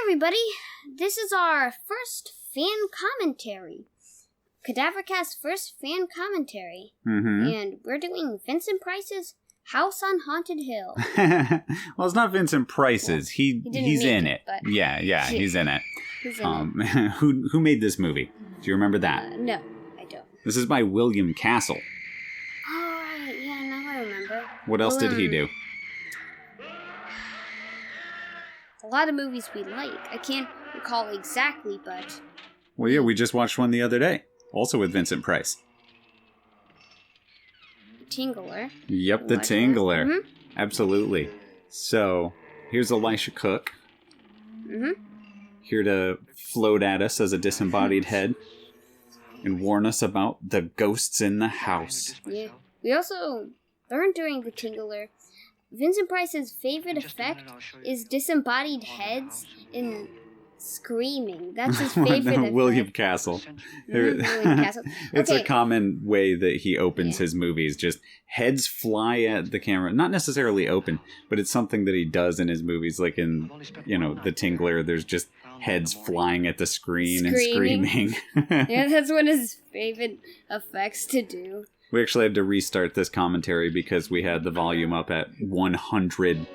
everybody. This is our first fan commentary. CadaverCast's first fan commentary. Mm-hmm. And we're doing Vincent Price's House on Haunted Hill. Well, it's not Vincent Price's. He he's in it. But Yeah, he's in it. He's in it. Who made this movie? Do you remember that? No, I don't. This is by William Castle. Oh, yeah, now I remember. What else did he do? A lot of movies we like. I can't recall exactly, but... Well, yeah, we just watched one the other day. Also with Vincent Price. Tingler. Yep, the Tingler. Mm-hmm. Absolutely. So, here's Elisha Cook. Mm-hmm. Here to float at us as a disembodied head. And warn us about the ghosts in the house. Yeah. We also learned during the Tingler, Vincent Price's favorite effect is disembodied heads in screaming. That's his favorite effect. William Castle. William Castle. It's Okay. a common way that he opens his movies. Just heads fly at the camera. Not necessarily open, but it's something that he does in his movies. Like in, The Tingler, there's just heads flying at the screen and screaming. Yeah, that's one of his favorite effects to do. We actually had to restart this commentary because we had the volume up at 100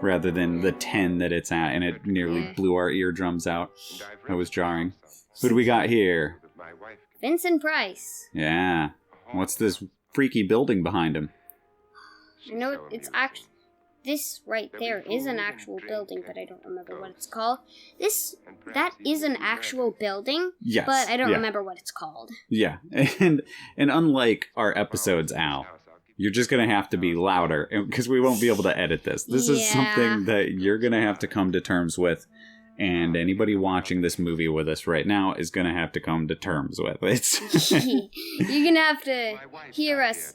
rather than the 10 that it's at, and it nearly blew our eardrums out. That was jarring. Who do we got here? Vincent Price. Yeah. What's this freaky building behind him? I know it's actually... This right there is an actual building, but I don't remember what it's called. That is an actual building, Yes. but I don't remember what it's called. Yeah. And unlike our episodes, Al, you're just going to have to be louder because we won't be able to edit this. This is something that you're going to have to come to terms with. And anybody watching this movie with us right now is going to have to come to terms with it. You're going to have to hear us,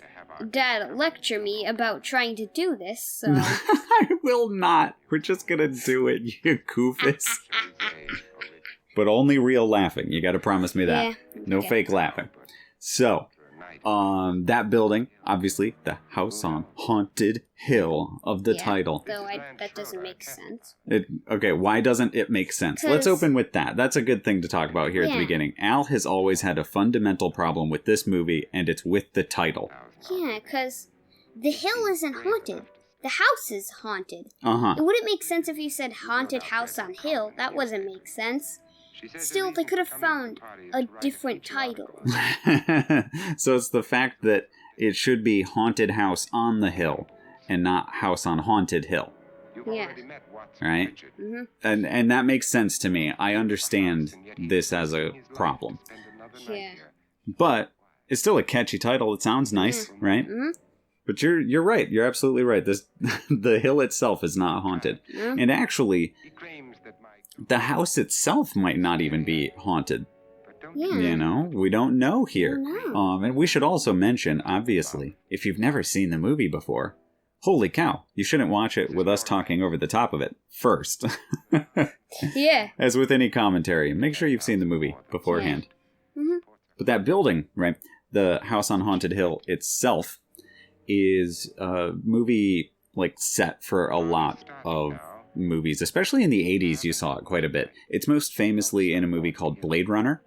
Dad, lecture me about trying to do this, so... I will not. We're just going to do it, you goofus. But only real laughing. You got to promise me that. Yeah. No fake laughing. So... that building, obviously, the House on Haunted Hill of the title. Though that doesn't make sense. Okay, why doesn't it make sense? Let's open with that. That's a good thing to talk about here at the beginning. Al has always had a fundamental problem with this movie, and it's with the title. Yeah, because the hill isn't haunted. The house is haunted. Uh-huh. It wouldn't make sense if you said haunted house on hill. That wouldn't make sense. Still, they could have found a different title. So it's the fact that it should be Haunted House on the Hill and not House on Haunted Hill. Yeah. Right? Mm-hmm. And that makes sense to me. I understand this as a problem. Yeah. But it's still a catchy title. It sounds nice, right? Mm-hmm. But you're right. You're absolutely right. The hill itself is not haunted. Mm-hmm. And actually, the house itself might not even be haunted. Yeah. We don't know here. No. And we should also mention, obviously, if you've never seen the movie before, holy cow, you shouldn't watch it with us talking over the top of it first. Yeah. As with any commentary, make sure you've seen the movie beforehand. Yeah. Mm-hmm. But that building, right, the House on Haunted Hill itself is a movie set for a lot of movies, especially in the 80s. You saw it quite a bit. It's most famously in a movie called Blade Runner,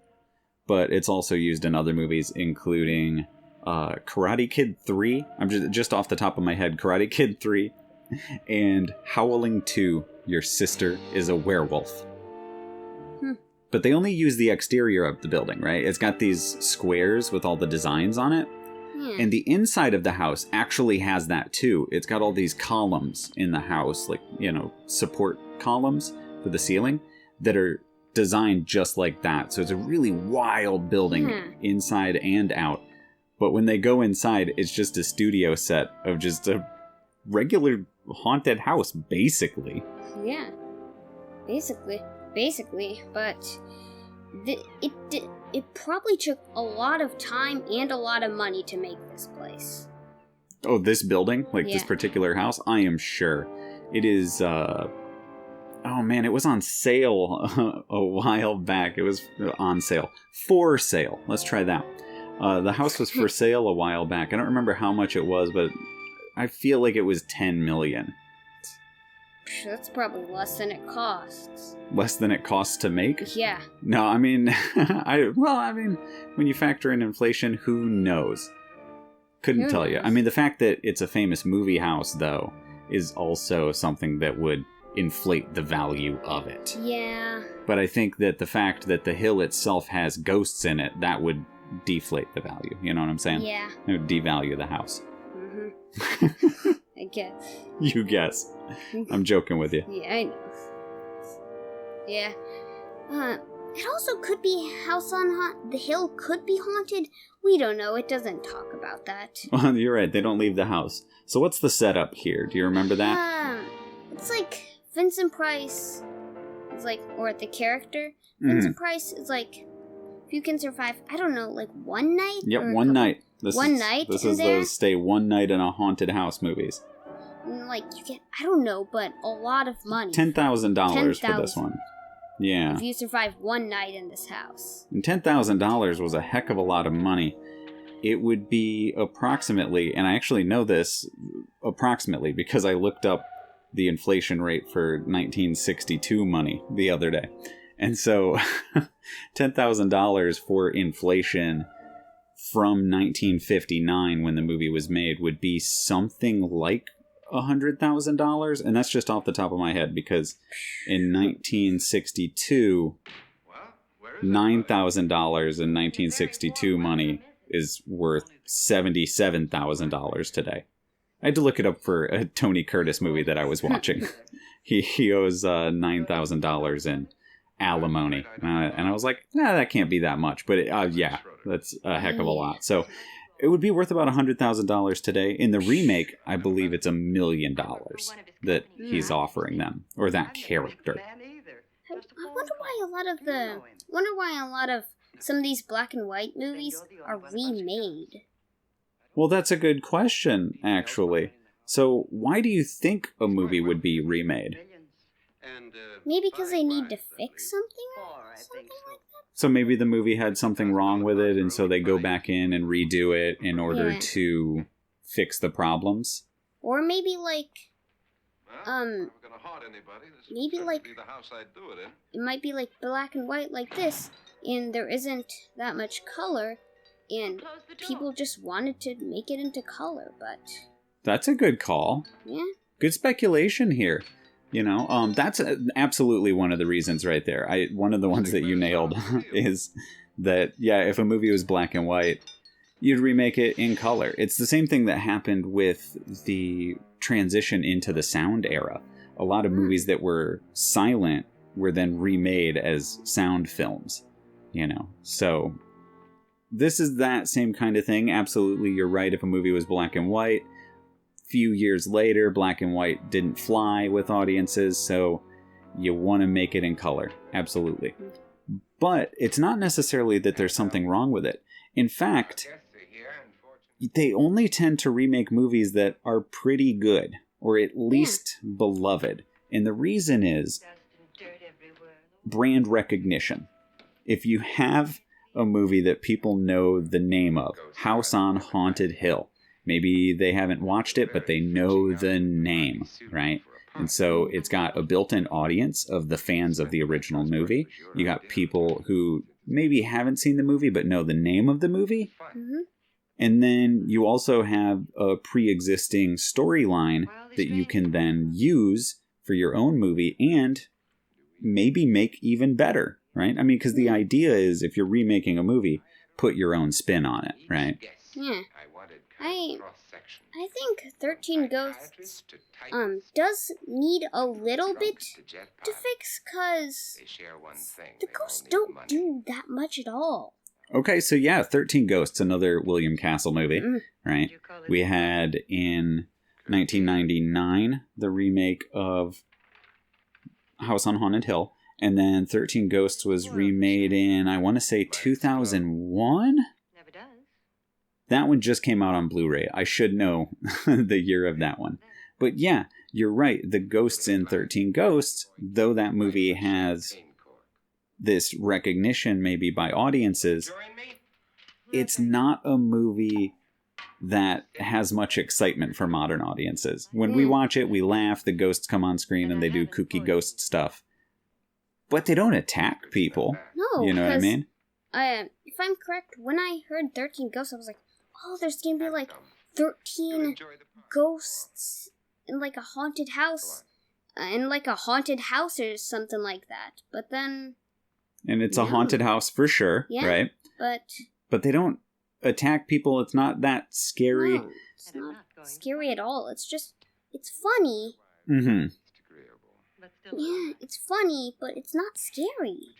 but it's also used in other movies, including Karate Kid 3. I'm just off the top of my head, Karate Kid 3, and Howling 2, Your Sister is a Werewolf. But they only use the exterior of the building, right? It's got these squares with all the designs on it. Yeah. And the inside of the house actually has that too. It's got all these columns in the house, support columns for the ceiling that are designed just like that. So it's a really wild building inside and out. But when they go inside, it's just a studio set of just a regular haunted house, basically. Yeah. Basically, but it probably took a lot of time and a lot of money to make this place. Oh, this building? This particular house? I am sure. It is, oh man, it was on sale a while back. It was on sale. For sale. Let's try that. The house was for sale a while back. I don't remember how much it was, but I feel like it was $10 million. That's probably less than it costs. Less than it costs to make? Yeah. No, I mean, when you factor in inflation, who knows? Couldn't tell you. I mean, the fact that it's a famous movie house, though, is also something that would inflate the value of it. Yeah. But I think that the fact that the hill itself has ghosts in it, that would deflate the value. You know what I'm saying? Yeah. It would devalue the house. Mm-hmm. I guess. You guess. I'm joking with you. Yeah, I know. Yeah. It also could be House on the Hill could be haunted. We don't know. It doesn't talk about that. Well, you're right. They don't leave the house. So what's the setup here? Do you remember that? It's like Vincent Price is like, or the character. Vincent Price is like, if you can survive, I don't know, like one night? Yep, one night. This is those stay one night in a haunted house movies. And like, you get, I don't know, but a lot of money. $10,000 for this one. Yeah. If you survive one night in this house. And $10,000 was a heck of a lot of money. It would be approximately, and I actually know this approximately because I looked up the inflation rate for 1962 money the other day. And so $10,000 for inflation from 1959 when the movie was made would be something like $100,000. And that's just off the top of my head because in 1962, $9,000 in 1962 money is worth $77,000 today. I had to look it up for a Tony Curtis movie that I was watching. He owes $9,000 in alimony. And I was like, that can't be that much. But yeah, that's a heck of a lot. So it would be worth about $100,000 today. In the remake, I believe it's $1 million that he's offering them, or that character. I wonder why a lot of some of these black and white movies are remade. Well, that's a good question, actually. So why do you think a movie would be remade? Maybe because they need to fix something or something like that? So maybe the movie had something wrong with it, and so they go back in and redo it in order to fix the problems? Or maybe it might be like black and white like this, and there isn't that much color, and people just wanted to make it into color, but... That's a good call. Yeah. Good speculation here. You know, that's absolutely one of the reasons right there. One of the ones that you nailed is that, yeah, if a movie was black and white, you'd remake it in color. It's the same thing that happened with the transition into the sound era. A lot of movies that were silent were then remade as sound films, you know. So this is that same kind of thing. Absolutely, you're right. If a movie was black and white, few years later, black and white didn't fly with audiences, so you want to make it in color. Absolutely. But it's not necessarily that there's something wrong with it. In fact, they only tend to remake movies that are pretty good, or at least beloved. And the reason is brand recognition. If you have a movie that people know the name of, House on Haunted Hill, maybe they haven't watched it, but they know the name, right? And so it's got a built-in audience of the fans of the original movie. You got people who maybe haven't seen the movie, but know the name of the movie. Mm-hmm. And then you also have a pre-existing storyline that you can then use for your own movie and maybe make even better, right? I mean, because the idea is if you're remaking a movie, put your own spin on it, right? Yeah. I think 13 Ghosts does need a little bit to fix, because the ghosts don't do that much at all. Okay, so yeah, 13 Ghosts, another William Castle movie, right? We had in 1999 the remake of House on Haunted Hill, and then 13 Ghosts was remade in, I want to say, 2001? That one just came out on Blu-ray. I should know the year of that one. But yeah, you're right. The ghosts in 13 Ghosts, though that movie has this recognition maybe by audiences, it's not a movie that has much excitement for modern audiences. When we watch it, we laugh, the ghosts come on screen and they do kooky ghost stuff. But they don't attack people. No, you know what I mean? If I'm correct, when I heard 13 ghosts, I was like, oh, there's gonna be like 13 ghosts in like a haunted house. Or something like that. But then... And it's a haunted house for sure, right? But they don't attack people. It's not that scary. No, it's not scary at all. It's funny. Mm-hmm. Yeah, it's funny, but it's not scary.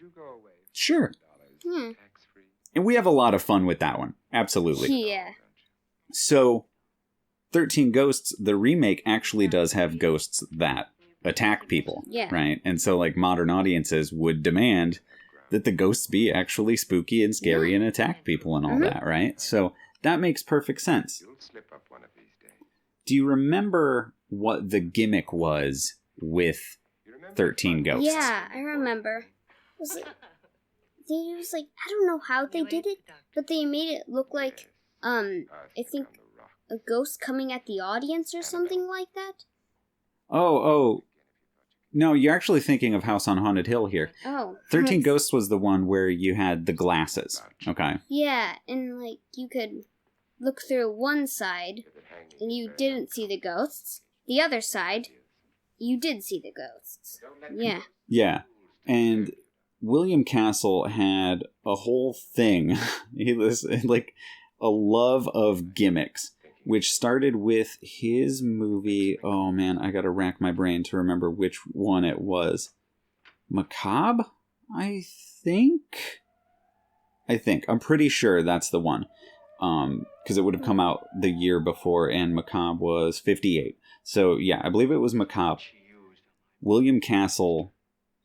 Sure. Yeah. And we have a lot of fun with that one. Absolutely. Yeah. So, 13 Ghosts, the remake actually does have ghosts that attack people. Yeah. Right? And so, like, modern audiences would demand that the ghosts be actually spooky and scary and attack people and all that, right? So, that makes perfect sense. Do you remember what the gimmick was with 13 Ghosts? Yeah, I remember. I don't know how they did it, but they made it look like, I think, a ghost coming at the audience or something like that. Oh. No, you're actually thinking of House on Haunted Hill here. Oh. 13 Ghosts was the one where you had the glasses, okay? Yeah, and, like, you could look through one side, and you didn't see the ghosts. The other side, you did see the ghosts. Yeah. Yeah, and William Castle had a whole thing. He was, like, a love of gimmicks, which started with his movie. Oh man, I gotta rack my brain to remember which one it was. Macabre, I think. I'm pretty sure that's the one. Because it would have come out the year before, and Macabre was 58. So yeah, I believe it was Macabre. William Castle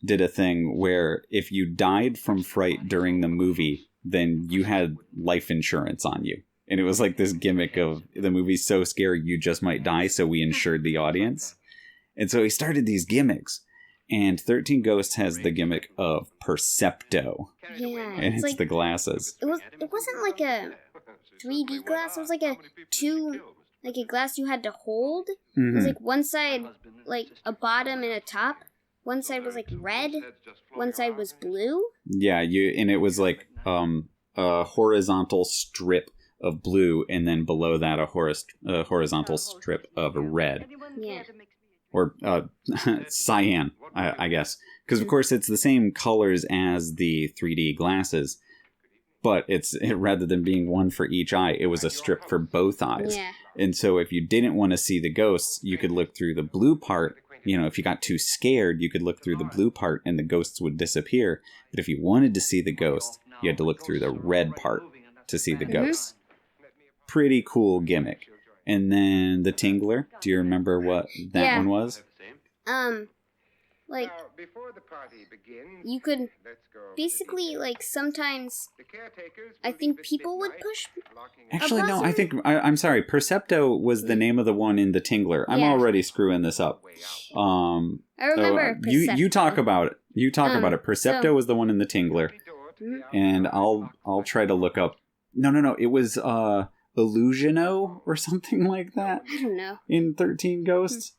did a thing where if you died from fright during the movie, then you had life insurance on you. And it was like this gimmick of the movie's so scary you just might die, so we insured the audience. And so he started these gimmicks. And 13 Ghosts has the gimmick of Percepto. Yeah. And it's like, the glasses. It wasn't like a 3D glass, it was like a glass you had to hold. Mm-hmm. It was like one side, like a bottom and a top. One side was like red, one side was blue. Yeah, and it was like a horizontal strip of blue, and then below that a horizontal strip of red. Yeah. Or cyan, I guess. Because, of course, it's the same colors as the 3D glasses, but rather than being one for each eye, it was a strip for both eyes. Yeah. And so if you didn't want to see the ghosts, you could look through the blue part. You know, if you got too scared, you could look through the blue part and the ghosts would disappear. But if you wanted to see the ghost, you had to look through the red part to see the ghosts. Pretty cool gimmick. And then the Tingler. Do you remember what that one was? Like, you could basically, like, sometimes I think people would push. Actually, no, I think I'm sorry. Percepto was the name of the one in the Tingler. I'm already screwing this up. I remember Percepto. You talk about it. About it. Percepto was the one in the Tingler, and I'll try to look up. No. It was Illusiono or something like that. I don't know. In 13 Ghosts.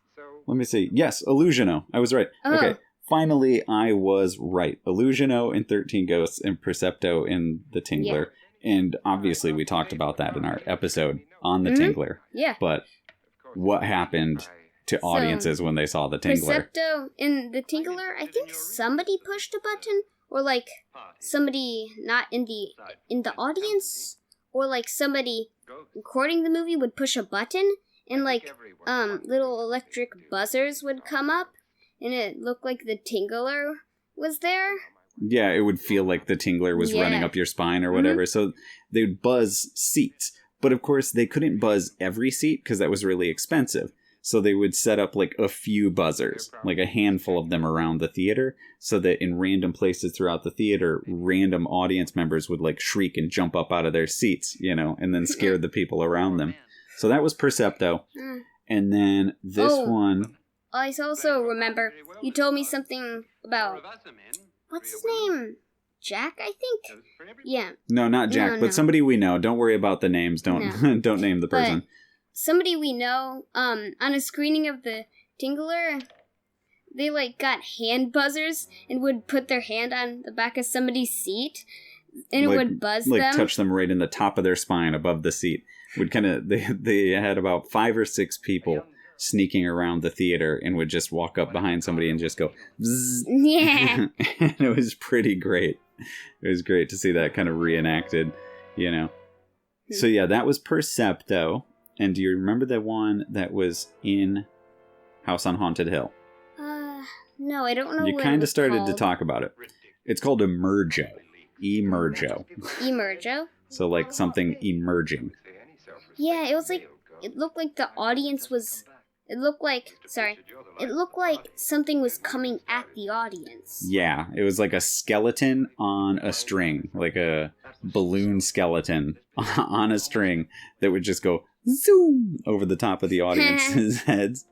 Let me see. Yes, Illusiono. I was right. Oh. Okay. Finally, I was right. Illusiono in 13 Ghosts and Percepto in the Tingler. Yeah. And obviously we talked about that in our episode on the Tingler. Yeah. But what happened to audiences when they saw the Tingler? Percepto in the Tingler, I think somebody pushed a button, or like somebody not in the audience, or like somebody recording the movie would push a button, and like little electric buzzers would come up, and it looked like the Tingler was there. Yeah, it would feel like the Tingler was running up your spine or whatever. So they would buzz seats. But of course, they couldn't buzz every seat because that was really expensive. So they would set up like a few buzzers, like a handful of them around the theater, so that in random places throughout the theater, random audience members would like shriek and jump up out of their seats, you know, and then scare the people around them. So that was Percepto. And then this one... I also remember you told me something about... What's his name? Jack, I think? Yeah. No, not Jack, No. but somebody we know. Don't worry about the names. Don't don't name the person. But somebody we know, on a screening of the Tingler, they like got hand buzzers and would put their hand on the back of somebody's seat and it would buzz them. Like touch them right in the top of their spine above the seat. Would kind of they had about 5 or 6 people sneaking around the theater and would just walk up behind somebody and just go bzzz. Yeah. And it was pretty great. It was great to see that kind of reenacted, you know. So yeah, that was Percepto. And do you remember the one that was in House on Haunted Hill? No, I don't know. You kind of started to talk about it. It's called Emergo. Emergo. Emergo? So like something emerging. Yeah, it was like, it looked like the audience was, it looked like something was coming at the audience. Yeah, it was like a skeleton on a string, like a balloon skeleton on a string that would just go zoom over the top of the audience's heads.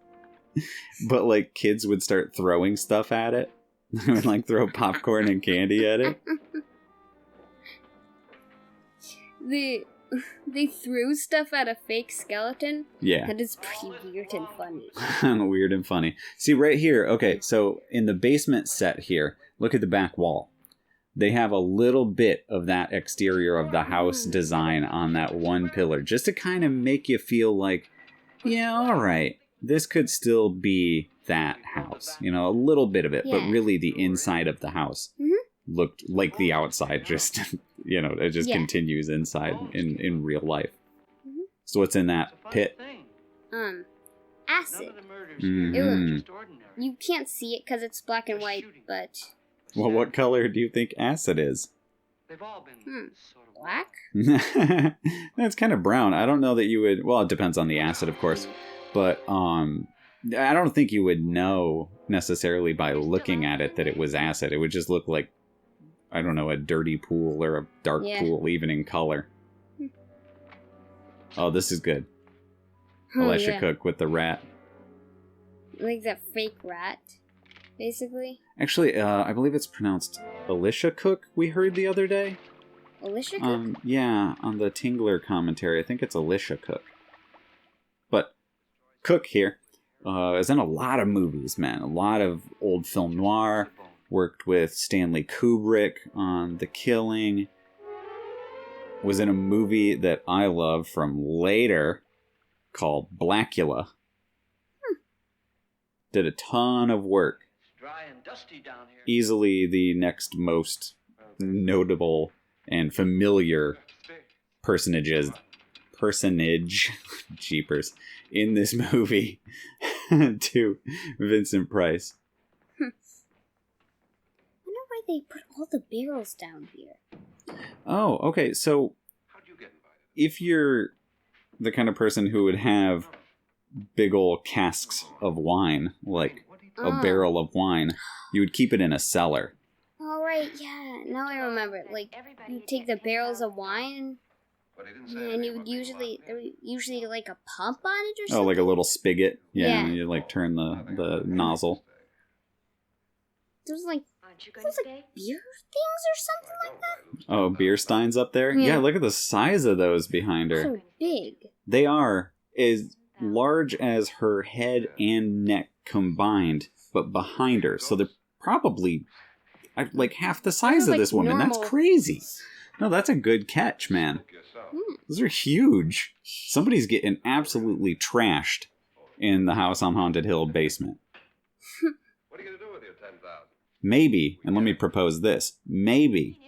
But like kids would start throwing stuff at it. They would like throw popcorn and candy at it. They threw stuff at a fake skeleton? Yeah. That is pretty weird and funny. Weird and funny. See, right here, okay, so in the basement set here, look at the back wall. They have a little bit of that exterior of the house design on that one pillar, just to kind of make you feel like, yeah, all right, this could still be that house. You know, a little bit of it, but really the inside of the house looked like the outside, just, you know, it just continues inside in real life. So what's in that pit? Acid. You can't see it because it's black and white, but... Well, what color do you think acid is? Black? It's kind of brown. I don't know that you would... Well, it depends on the acid, of course. But I don't think you would know necessarily by looking at it that it was acid. It would just look like, I don't know, a dirty pool or a dark pool, even in color. Oh, this is good. Alicia Cook with the rat. Like that fake rat, basically. Actually, I believe it's pronounced Alicia Cook, we heard the other day. Alicia Cook? Yeah, on the Tingler commentary. I think it's Alicia Cook. But Cook here is in a lot of movies, man. A lot of old film noir. Worked with Stanley Kubrick on The Killing. Was in a movie that I love from later called Blackula. Did a ton of work. Easily the next most notable and familiar personage, jeepers, in this movie to Vincent Price. I wonder why they put all the barrels down here. Oh, okay, so if you're the kind of person who would have big old casks of wine, like a barrel of wine, you would keep it in a cellar. Oh, right, yeah. Now I remember. Like, you take the barrels of wine, and you would usually like a pump on it or something? Oh, like a little spigot? Yeah. And you like turn the nozzle. There's like beer things or something like that? Oh, beer steins up there? Yeah, look at the size of those behind her. So big. They are as large as her head and neck combined, but behind her. So they're probably like half the size of this woman. That's crazy. No, that's a good catch, man. Those are huge. Somebody's getting absolutely trashed in the House on Haunted Hill basement. What are you going to do with your 10,000? Maybe, and let me propose this, maybe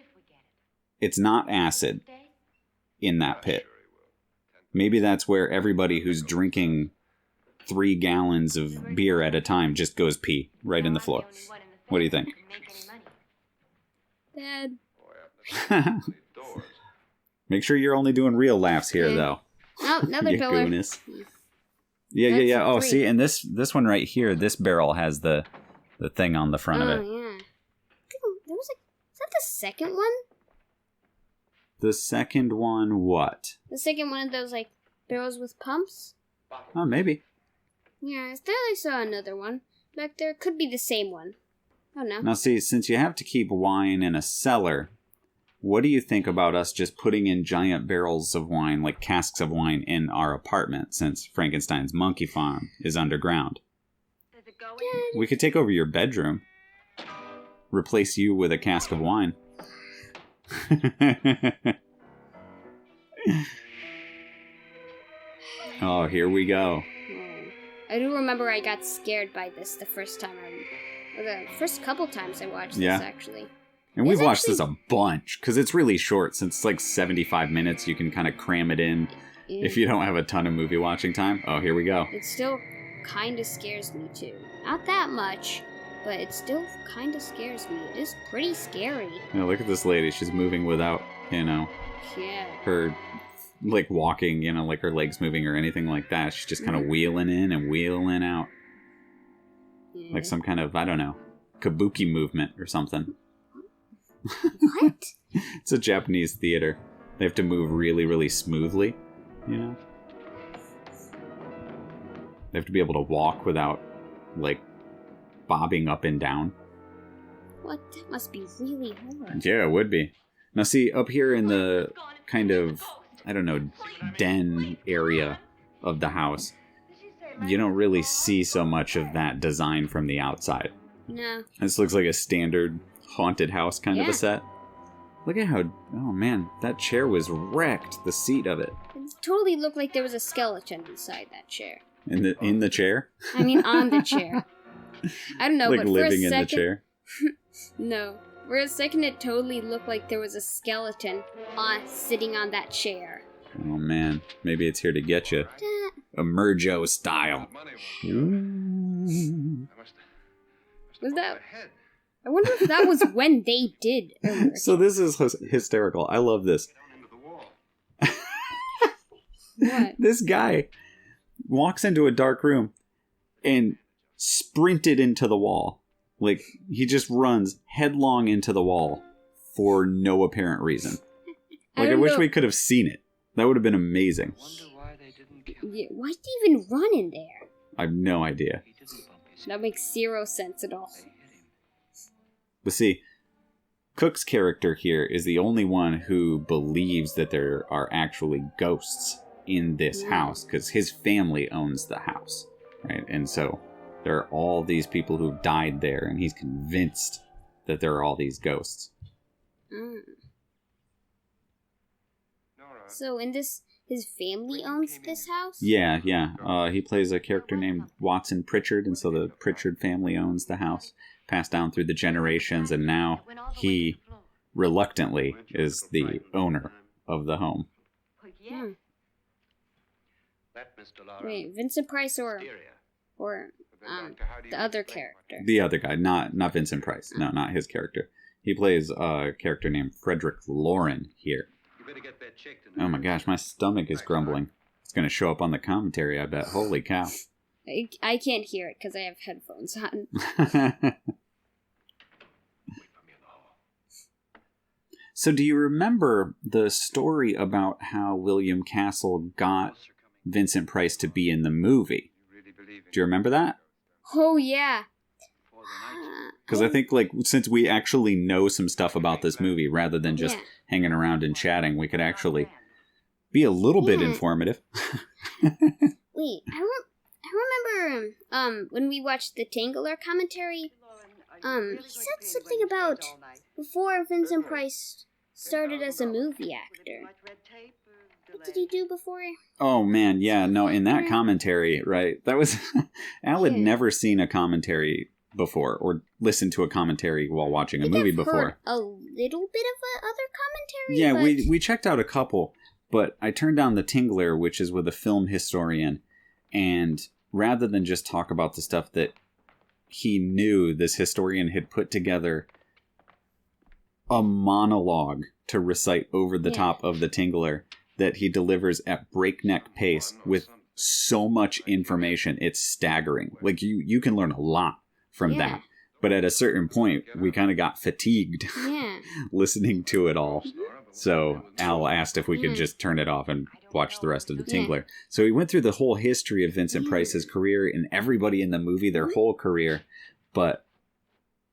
it's not acid in that pit. Maybe that's where everybody who's drinking 3 gallons of beer at a time just goes pee right in the floor. What do you think? Dad. Make sure you're only doing real laughs here, though. Oh, another pillar. Gooness. Yeah. Oh, see, and this one right here, this barrel has the thing on the front of it. Yeah. Is that the second one? The second one, what? The second one of those, like, barrels with pumps? Oh, maybe. Yeah, I thought I saw another one back there. Could be the same one. Oh, no. Now, see, since you have to keep wine in a cellar, what do you think about us just putting in giant barrels of wine, like casks of wine, in our apartment, since Frankenstein's monkey farm is underground? We could take over your bedroom. Replace you with a cask of wine. Oh, here we go. I do remember I got scared by this the first time or the first couple times I watched this, actually. And we've watched this a bunch, because it's really short. Since it's like 75 minutes, you can kind of cram it in if you don't have a ton of movie watching time. Oh, here we go. It still kind of scares me, too. Not that much, but it still kind of scares me. It is pretty scary. Yeah, look at this lady. She's moving without, her, like, walking, like her legs moving or anything like that. She's just kind of wheeling in and wheeling out. Yeah. Like some kind of, I don't know, kabuki movement or something. What? It's a Japanese theater. They have to move really, really smoothly, They have to be able to walk without, like, bobbing up and down. What? That must be really hard. Yeah, it would be. Now, see, up here in the kind of, I don't know, den area of the house, you don't really see so much of that design from the outside. No. This looks like a standard haunted house kind of a set. Look at how, oh man, that chair was wrecked, the seat of it. It totally looked like there was a skeleton inside that chair. In the chair? I mean, on the chair. I don't know, like but for living a second, in the chair? No. For a second, it totally looked like there was a skeleton sitting on that chair. Oh man, maybe it's here to get you. Emergo style. Was that? I wonder if that was when they did. So this is hysterical. I love this. What? This guy walks into a dark room and sprinted into the wall. Like, he just runs headlong into the wall for no apparent reason. Like, I wish we could have seen it. That would have been amazing. Yeah, why'd they even run in there? I have no idea. That makes zero sense at all. But see, Cook's character here is the only one who believes that there are actually ghosts in this house, because his family owns the house, right? And so there are all these people who've died there, and he's convinced that there are all these ghosts. So in this, his family owns this house? Yeah. He plays a character named Watson Pritchard, and so the Pritchard family owns the house, passed down through the generations, and now he, reluctantly, is the owner of the home. Wait, Vincent Price or the other character? The other guy, not Vincent Price. No, not his character. He plays a character named Frederick Lauren here. Oh my gosh, my stomach is grumbling. It's going to show up on the commentary, I bet. Holy cow. I can't hear it because I have headphones on. So do you remember the story about how William Castle got Vincent Price to be in the movie? Do you remember that? Oh, yeah. Because I think, like, since we actually know some stuff about this movie, rather than just hanging around and chatting, we could actually be a little bit informative. Wait, I remember when we watched the Tangler commentary, he said something about before Vincent Price started as a movie actor. What did he do before? Oh man, yeah, no, in that commentary, right? That was Al had never seen a commentary before, or listened to a commentary while watching a movie before. Heard a little bit of other commentary. Yeah, but... we checked out a couple, but I turned down the Tingler, which is with a film historian, and rather than just talk about the stuff that he knew, this historian had put together a monologue to recite over the top of the Tingler that he delivers at breakneck pace with so much information. It's staggering. Like, you can learn a lot from that. But at a certain point, we kind of got fatigued listening to it all. So Al asked if we could just turn it off and watch the rest of the Tingler. So he went through the whole history of Vincent Price's career and everybody in the movie, their whole career. But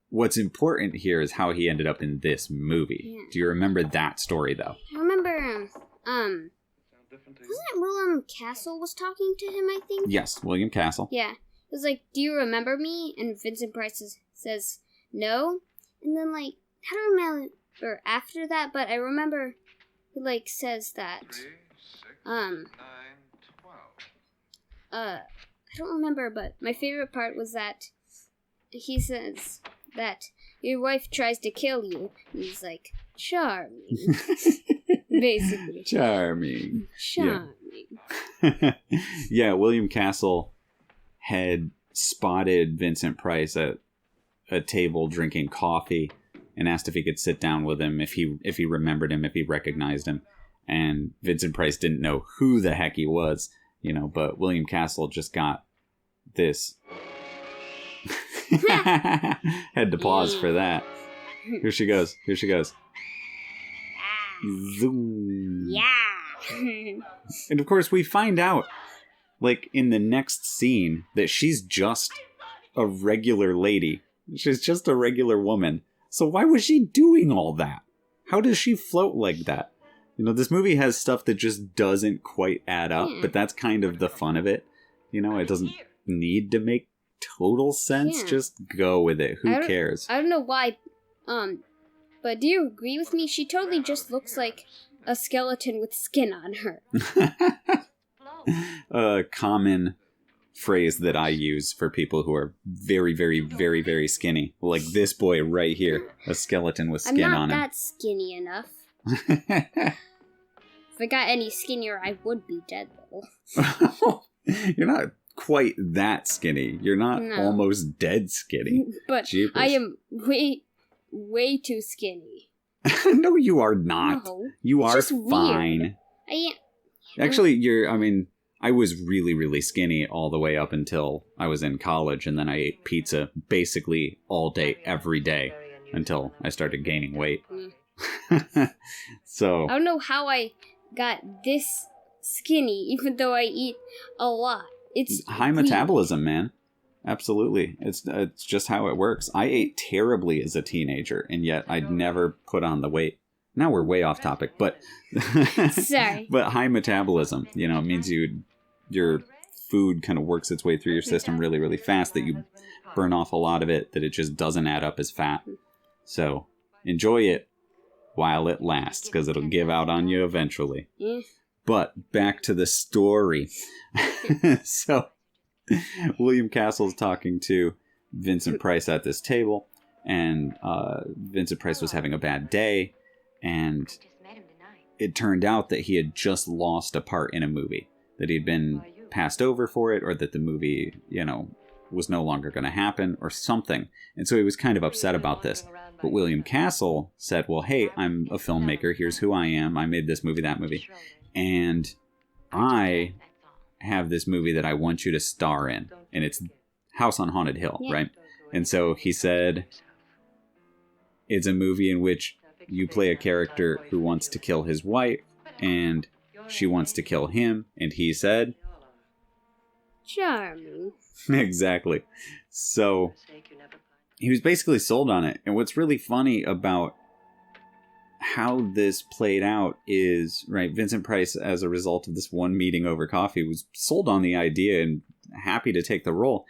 what's important here is how he ended up in this movie. Yeah. Do you remember that story, though? I remember, wasn't it William Castle was talking to him, I think? Yes, William Castle. Yeah. It was like, do you remember me? And Vincent Price says, no. And then, like, I don't remember after that, but I remember he, like, says that, 3, 6, um, 9, 12. I don't remember, but my favorite part was that he says that your wife tries to kill you. And he's like, charming. Basically. Charming. Charming. Yeah, William Castle had spotted Vincent Price at a table drinking coffee and asked if he could sit down with him, if he remembered him, if he recognized him. And Vincent Price didn't know who the heck he was, but William Castle just got this. Had to pause for that. Here she goes. Zoom. Yeah. And of course, we find out, like, in the next scene, that she's just a regular lady. She's just a regular woman. So why was she doing all that? How does she float like that? This movie has stuff that just doesn't quite add up, but that's kind of the fun of it. It doesn't need to make total sense. Yeah. Just go with it. Who cares? I don't know why, but do you agree with me? She totally just looks like a skeleton with skin on her. A common phrase that I use for people who are very, very, very, very skinny. Like this boy right here, a skeleton with skin on him. I'm not that skinny enough. If I got any skinnier, I would be dead, though. You're not quite that skinny. You're not almost dead skinny. But Jeepers. I am way too skinny. No, you are not. No, you it's are just fine. Weird. I am. Actually, I was really, really skinny all the way up until I was in college, and then I ate pizza basically all day, every day, until I started gaining weight. So I don't know how I got this skinny, even though I eat a lot. It's high weird. metabolism, man. Absolutely. It's just how it works. I ate terribly as a teenager, and yet I'd never put on the weight. Now we're way off topic, but Sorry. But high metabolism, it means your food kind of works its way through your system really, really fast, that you burn off a lot of it, that it just doesn't add up as fat. So enjoy it while it lasts, because it'll give out on you eventually. But back to the story. So William Castle's talking to Vincent Price at this table, and Vincent Price was having a bad day, and it turned out that he had just lost a part in a movie, that he'd been passed over for it, or that the movie, was no longer going to happen, or something. And so he was kind of upset about this. But William Castle said, well, hey, I'm a filmmaker. Here's who I am. I made this movie, that movie. And I have this movie that I want you to star in. And it's House on Haunted Hill, right? And so he said, it's a movie in which you play a character who wants to kill his wife, and she wants to kill him. And he said, charming. Exactly. So he was basically sold on it. And what's really funny about how this played out is, right, Vincent Price, as a result of this one meeting over coffee, was sold on the idea and happy to take the role.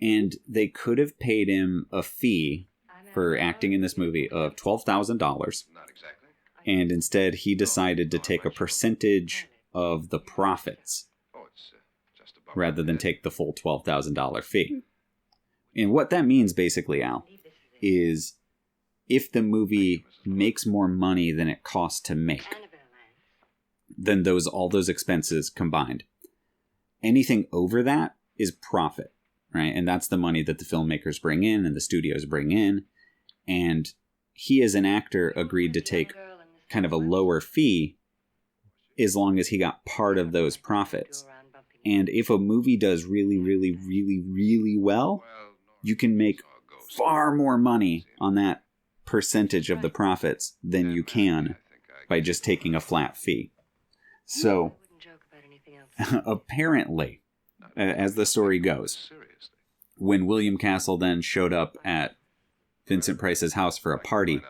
And they could have paid him a fee for acting in this movie of $12,000. Not exactly. And instead, he decided to take a percentage of the profits Oh, it's just above. rather than take the full $12,000 fee. And what that means, basically, Al, is if the movie makes more money than it costs to make, then all those expenses combined, anything over that is profit, right? And that's the money that the filmmakers bring in and the studios bring in. And he, as an actor, agreed to take kind of a lower fee as long as he got part of those profits. And if a movie does really, really, really, really well, you can make far more money on that percentage of the profits than you can by just taking a flat fee. So, apparently, as the story goes, when William Castle then showed up at Vincent Price's house for a party.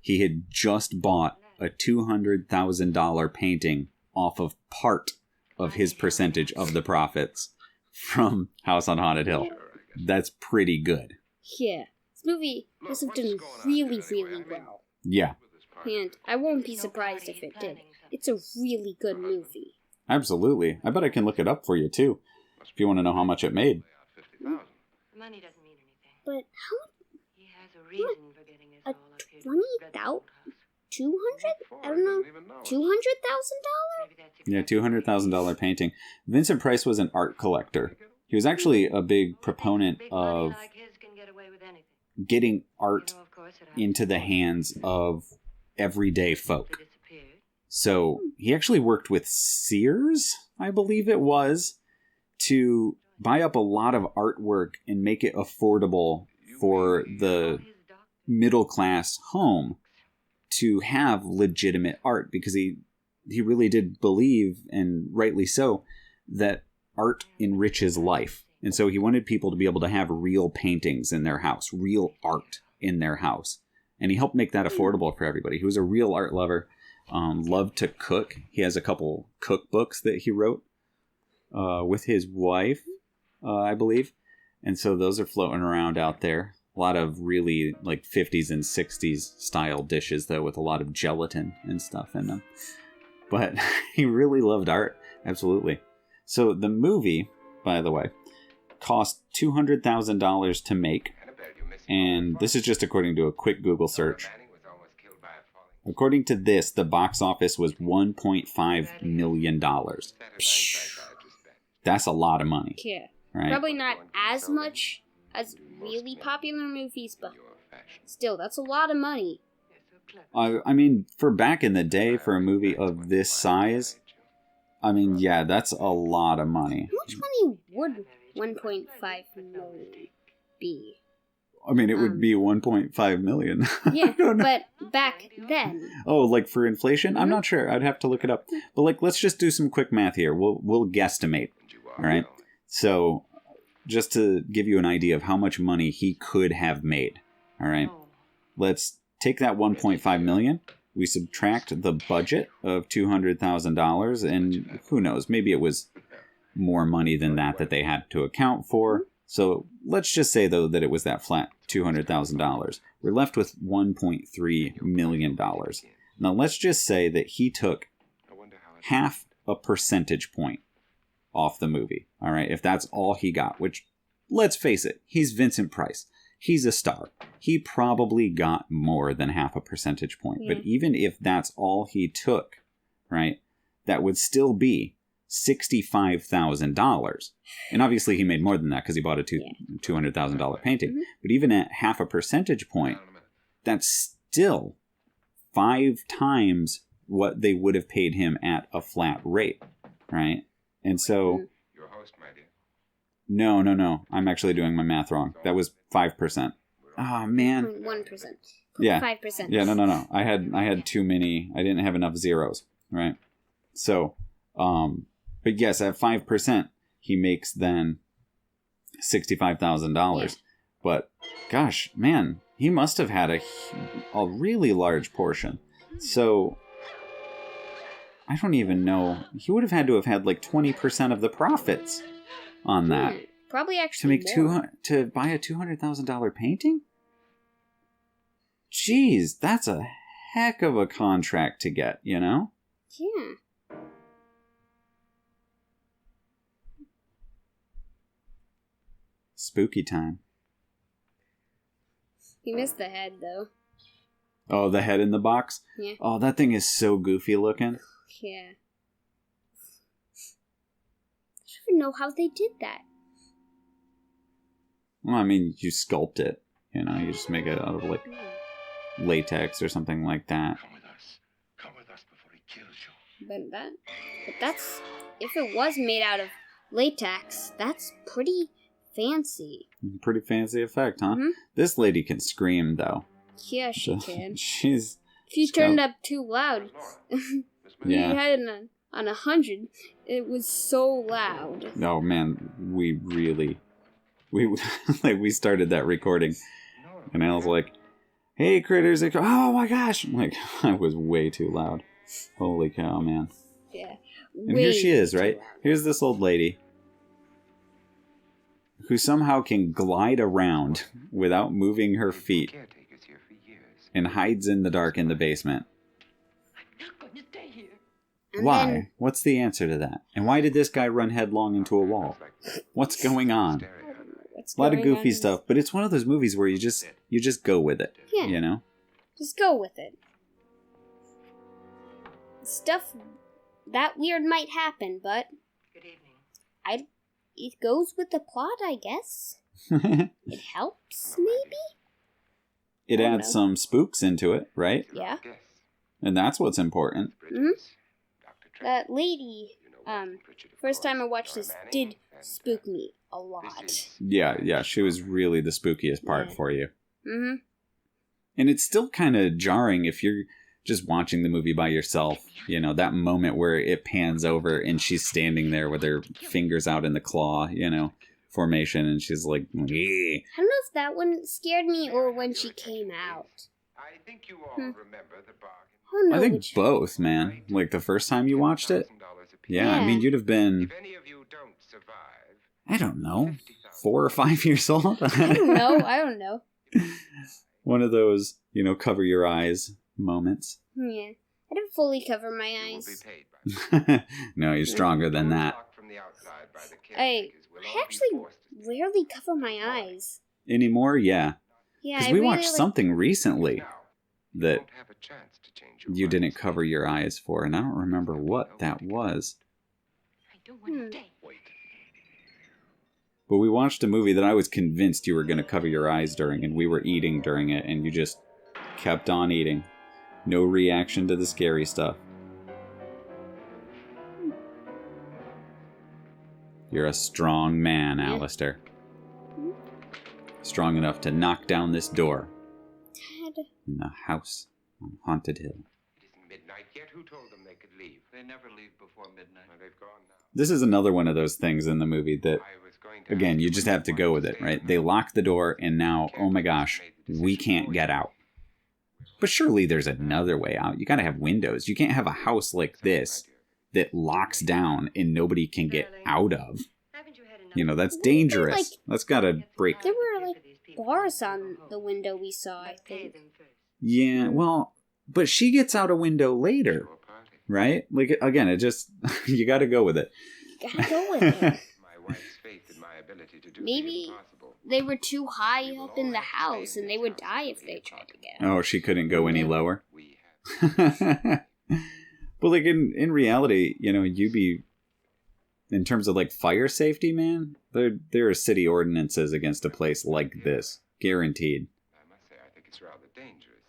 He had just bought a $200,000 painting off of part of his percentage of the profits from House on Haunted Hill. That's pretty good. Yeah. This movie must have done really, really well. Yeah. And I won't be surprised if it did. It's a really good movie. Absolutely. I bet I can look it up for you, too, if you want to know how much it made. Money doesn't mean anything. But how He has a reason for getting us a all up here. 20,000? 200? I don't know. $200,000? Maybe that's Yeah, exactly $200,000 painting. Vincent Price was an art collector. He was actually a big proponent Big money of like his can get away with anything. getting art You know, of course, it into the happens hands of everyday before folk. it disappeared. So he actually worked with Sears, I believe it was, to buy up a lot of artwork and make it affordable for the middle class home to have legitimate art, because he really did believe, and rightly so, that art enriches life. And so he wanted people to be able to have real paintings in their house, real art in their house. And he helped make that affordable for everybody. He was a real art lover, loved to cook. He has a couple cookbooks that he wrote with his wife, I believe. And so those are floating around out there. A lot of really like 50s and 60s style dishes, though, with a lot of gelatin and stuff in them. But he really loved art. Absolutely. So the movie, by the way, cost $200,000 to make. And this is just according to a quick Google search. According to this, the box office was $1.5 million. That's a lot of money. Yeah. Right? Probably not as much as really popular movies, but still, that's a lot of money. I mean, for back in the day, for a movie of this size, I mean, yeah, that's a lot of money. How much money would 1.5 million be? I mean, it would be 1.5 million. Yeah, I don't know. but back then. Oh, like for inflation? I'm not sure. I'd have to look it up. But like, let's just do some quick math here. We'll guesstimate. All right. So, just to give you an idea of how much money he could have made. All right. Let's take that 1.5 million. We subtract the budget of $200,000, and who knows? Maybe it was more money than that they had to account for. So let's just say, though, that it was that flat $200,000. We're left with $1.3 million. Now, let's just say that he took half a percentage point off the movie. All right, if that's all he got, which, let's face it, he's Vincent Price. He's a star. He probably got more than half a percentage point. Yeah. But even if that's all he took, right, that would still be $65,000. And obviously he made more than that because he bought a $200,000 painting. Mm-hmm. But even at half a percentage point, that's still 5 times what they would have paid him at a flat rate, right? And so... Your host, my dear. No. I'm actually doing my math wrong. That was 5%. Oh, man. 1%. Yeah. 5%. Yeah, no. I had too many. I didn't have enough zeros, right? So, but yes, at 5%, he makes then $65,000. Yeah. But gosh, man, he must have had a really large portion. So I don't even know. He would have had to have had like 20% of the profits on that Probably to actually make more. to buy a $200,000 painting. Jeez, that's a heck of a contract to get, you know? Yeah. Spooky time. You missed the head, though. Oh, the head in the box? Yeah. Oh, that thing is so goofy looking. Yeah. I don't even know how they did that. Well, I mean, you sculpt it. You know, you just make it out of like latex or something like that. Come with us. Come with us before he kills you. But that's, if it was made out of latex, that's pretty fancy. Pretty fancy effect, huh? Mhm. This lady can scream, though. Yeah, she can. She's... If you she's turned got- up too loud, Yeah. you had it on 100, it was so loud. Oh, man, we like, we started that recording, and I was like, hey, critters. Oh, my gosh. I'm like, I was way too loud. Holy cow, man. Yeah. And here she is, right? Too loud. Here's this old lady who somehow can glide around without moving her feet Caretaker's here for years. and hides in the dark in the basement. I'm not going to stay here. And Why? then- What's the answer to that? And why did this guy run headlong into a wall? What's going on? What's A lot of going goofy on? stuff, but it's one of those movies where you just go with it. Yeah. You know? Just go with it. Stuff that weird might happen, but Good evening. it goes with the plot, I guess. It helps, maybe? It I don't adds know. some spooks into it, right? Yeah. And that's what's important. Mhm. That lady, first time I watched this did spook me a lot. Yeah, she was really the spookiest part Yeah. for you. Mm-hmm. And it's still kind of jarring if you're just watching the movie by yourself. You know, that moment where it pans over and she's standing there with her fingers out in the claw, formation, and she's like, "Eeh." I don't know if that one scared me or when she came out. I think you all Hmm. remember the bargain. I don't know I think which. both, man. Like the first time you watched it, $1,000 apiece. yeah, I Yeah. mean, you'd have been, If any of you don't survive, I don't know, 50,000. 4 or 5 years old. I don't know. One of those, cover your eyes moments. Yeah. I didn't fully cover my You will be eyes. paid by No, you're stronger than that. Locked from the outside by the I caretakers will all be actually forced to rarely cover my eyes. Anymore? Yeah. Yeah, Because I we really watched something recently Now, you that won't have a chance to change your you didn't minds. cover your eyes for, and I don't remember what that was. I don't want to stay. Wait. But we watched a movie that I was convinced you were going to cover your eyes during, and we were eating during it, and you just kept on eating. No reaction to the scary stuff. You're a strong man, Yeah. Alistair. Strong enough to knock down this door in the house on Haunted Hill. It isn't midnight yet. Who told them they could leave? They never leave before midnight. Well, they've gone now. This is another one of those things in the movie that, I was going to again, ask you just have to go with it, right? They lock the door, and now, oh my gosh, we can't get out. But surely there's another way out. You gotta have windows. You can't have a house like this that locks down and nobody can get out of. Haven't you had enough? That's Like- dangerous. That's gotta break. There were, like, bars on the window we saw, I But pay think. them first. Yeah, well, but she gets out a window later, to a party. right? Like, again, it just, you gotta go with it. Gotta go with it. My wife's faith in my ability to do Maybe- the impossible. They were too high up in the house and they would die if they tried to get out. Oh, she couldn't go any lower. We have But like in reality, you'd be, in terms of like fire safety, man, there are city ordinances against a place like this, guaranteed. I must say, I think it's rather dangerous.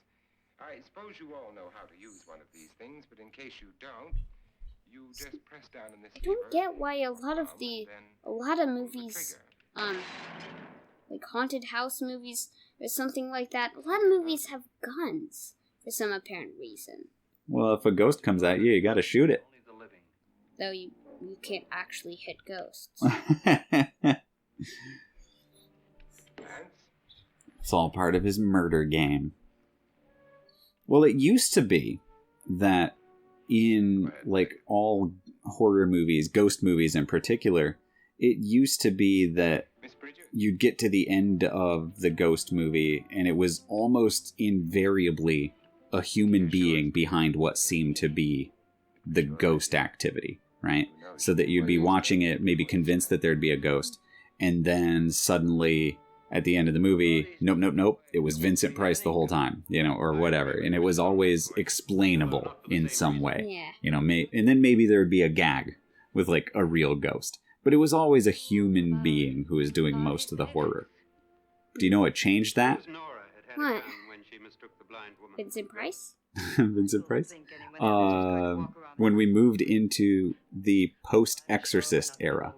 I suppose you all know how to use one of these things, but in case you don't, you just press down in this I don't lever, get why a lot of and then a lot of pull the movies, trigger. like haunted house movies or something like that, a lot of movies have guns for some apparent reason. Well, if a ghost comes at you, you gotta shoot it. Though you can't actually hit ghosts. Lance? It's all part of his murder game. Well, it used to be that in like all horror movies, ghost movies in particular, it used to be that Miss Bridget? you'd get to the end of the ghost movie and it was almost invariably a human being behind what seemed to be the ghost activity, right? So that you'd be watching it, maybe convinced that there'd be a ghost, and then suddenly at the end of the movie, nope, it was Vincent Price the whole time, or whatever, and it was always explainable in some way, Yeah. and then maybe there would be a gag with like a real ghost, but it was always a human being who was doing most of the horror. Do you know what changed that? What? Vincent Price? Vincent Price? When we moved into the post-Exorcist era,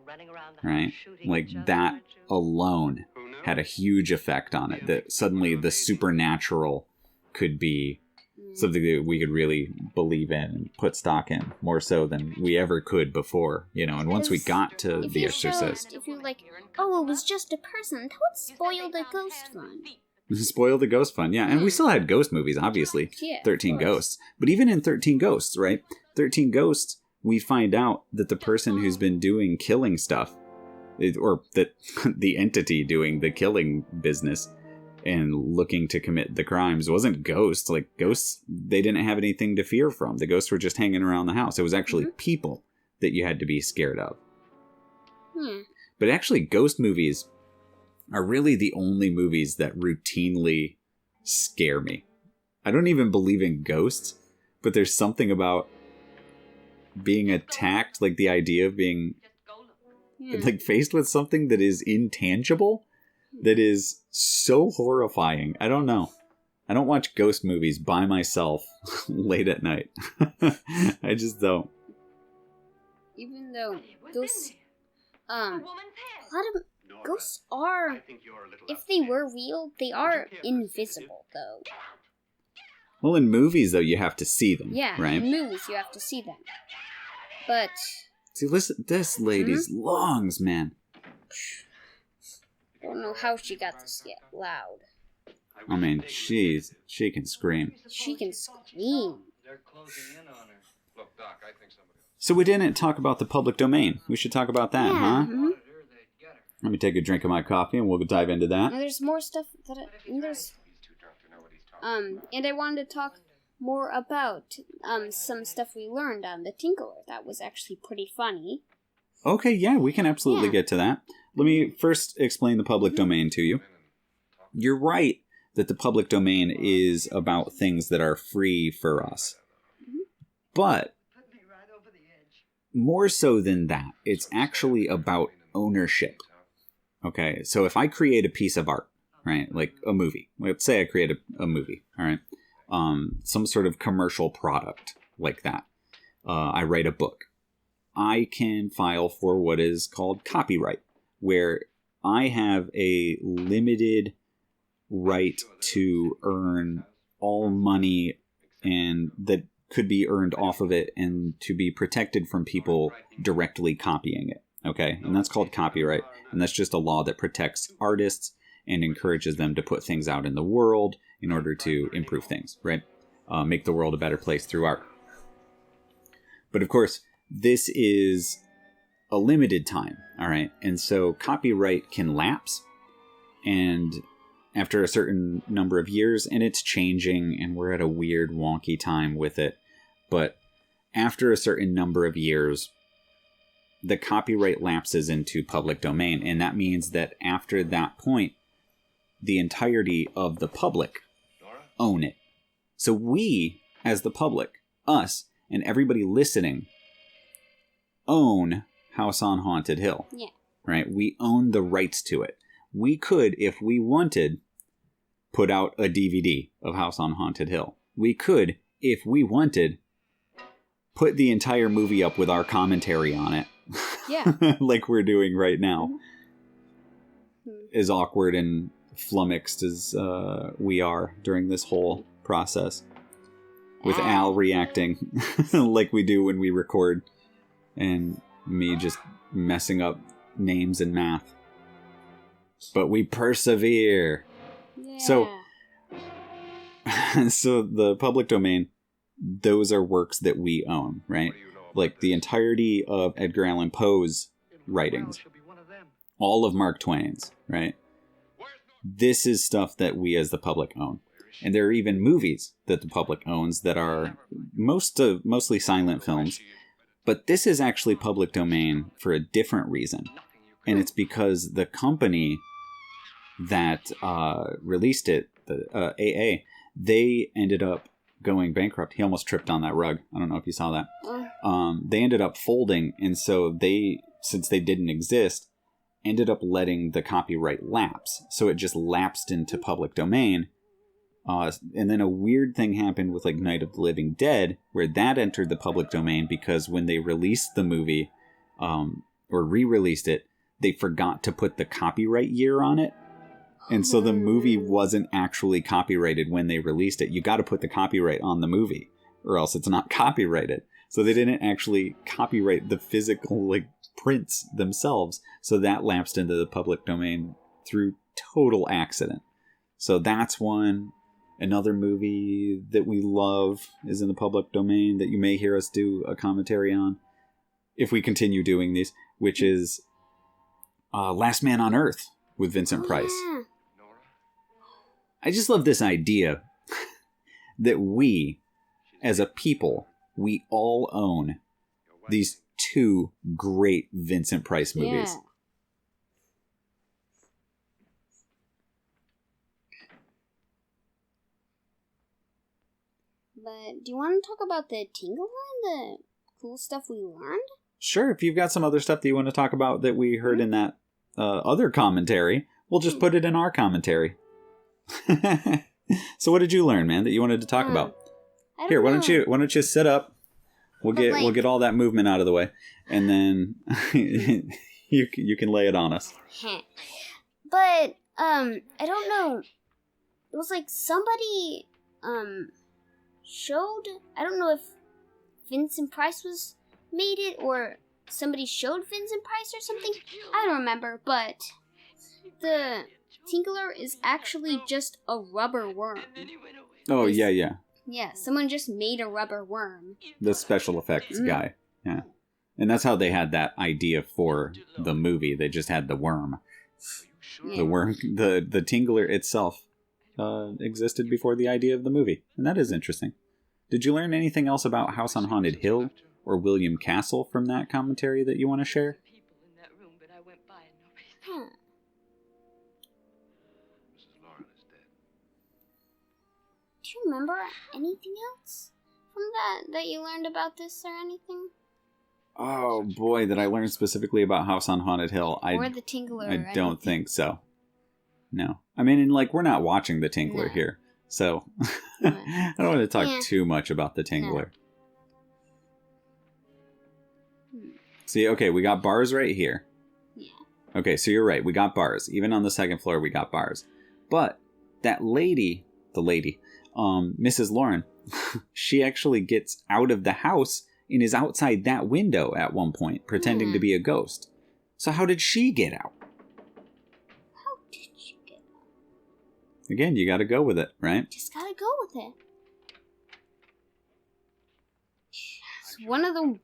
right? Like that alone had a huge effect on it, that suddenly the supernatural could be something that we could really believe in and put stock in, more so than we ever could before, and once we got to If The you Exorcist. if you're like, oh, it was just a person, that would spoil the ghost fun. Spoil the ghost fun, yeah. And we still had ghost movies, obviously. Yeah, of 13 course. Ghosts. But even in 13 Ghosts, right? 13 Ghosts, we find out that the person who's been doing killing stuff, or that the entity doing the killing business and looking to commit the crimes wasn't ghosts. Like, ghosts, they didn't have anything to fear from. The ghosts were just hanging around the house. It was actually people that you had to be scared of. But actually, ghost movies are really the only movies that routinely scare me. I don't even believe in ghosts, but there's something about being attacked, like the idea of being like faced with something that is intangible, that is so horrifying. I don't know. I don't watch ghost movies by myself late at night. I just don't. Even though ghosts, a lot of ghosts are, if they were real, they are invisible, though. Well, in movies, though, you have to see them, Yeah, right? in movies you have to see them. But... See, listen, this lady's lungs, man. I don't know how she got this yet loud. I mean, she can scream. She can scream. They're closing in on her. Look, Doc, I think somebody... So we didn't talk about the public domain. We should talk about that, huh? Mhm. Let me take a drink of my coffee and we'll dive into that. And there's more stuff that there's and I wanted to talk more about some stuff we learned on the Tinkler. That was actually pretty funny. Okay, yeah, we can absolutely get to that. Let me first explain the public domain to you. You're right that the public domain is about things that are free for us. But more so than that, it's actually about ownership. Okay, so if I create a piece of art, right, like a movie, let's say I create a movie, all right, some sort of commercial product like that, I write a book, I can file for what is called copyright, where I have a limited right to earn all money and that could be earned off of it and to be protected from people directly copying it. Okay, and that's called copyright, and that's just a law that protects artists and encourages them to put things out in the world in order to improve things, right? Make the world a better place through art. But of course, this is a limited time, all right? And so copyright can lapse, and after a certain number of years, and it's changing, and we're at a weird, wonky time with it, but after a certain number of years, the copyright lapses into public domain, and that means that after that point, the entirety of the public own it. So we, as the public, us, and everybody listening, own House on Haunted Hill. Yeah. Right? We own the rights to it. We could, if we wanted, put out a DVD of House on Haunted Hill. We could, if we wanted, put the entire movie up with our commentary on it. Yeah. Like we're doing right now. As awkward and flummoxed as we are during this whole process. With Al reacting like we do when we record. And me just messing up names and math. But we persevere. Yeah. So the public domain, those are works that we own, right? Like the entirety of Edgar Allan Poe's writings, all of Mark Twain's, right? This is stuff that we as the public own. And there are even movies that the public owns that are mostly silent films. But this is actually public domain for a different reason. And it's because the company that released it, the AA, they ended up going bankrupt. He almost tripped on that rug. I don't know if you saw that. They ended up folding, and so they, since they didn't exist, ended up letting the copyright lapse. So it just lapsed into public domain. And then a weird thing happened with like Night of the Living Dead, where that entered the public domain because when they released the movie, or re-released it, they forgot to put the copyright year on it. And so the movie wasn't actually copyrighted when they released it. You got to put the copyright on the movie, or else it's not copyrighted. So they didn't actually copyright the physical like prints themselves. So that lapsed into the public domain through total accident. So that's one. Another movie that we love is in the public domain that you may hear us do a commentary on if we continue doing these, which is Last Man on Earth with Vincent Price. Yeah. I just love this idea that we, as a people, we all own these two great Vincent Price movies. Yeah. But do you want to talk about the Tingler and the cool stuff we learned? Sure, if you've got some other stuff that you want to talk about that we heard in that other commentary, we'll just put it in our commentary. So what did you learn, man, that you wanted to talk about? Here, why don't you sit up? We'll get all that movement out of the way, and then you can lay it on us. But I don't know. It was like somebody showed. I don't know if Vincent Price made it or somebody showed Vincent Price or something. I don't remember, but the Tingler is actually just a rubber worm. Oh, yeah. Yeah, someone just made a rubber worm. The special effects guy. Yeah. And that's how they had that idea for the movie. They just had the worm. Yeah. The worm, the Tingler itself existed before the idea of the movie. And that is interesting. Did you learn anything else about House on Haunted Hill or William Castle from that commentary that you want to share? Huh. Mrs. Lauren is dead. Do you remember anything else from that you learned about this or anything? Oh boy, that I learned specifically about House on Haunted Hill. Or the Tingler? I don't think so. No. I mean, we're not watching the Tingler here. So, I don't want to talk too much about the Tingler. No. See, okay, we got bars right here. Yeah. Okay, so you're right. We got bars. Even on the second floor, we got bars. But that lady, Mrs. Lauren, she actually gets out of the house and is outside that window at one point, pretending to be a ghost. So how did she get out? How did she get out? Again, you gotta go with it, right? Just gotta go with it. It's one of the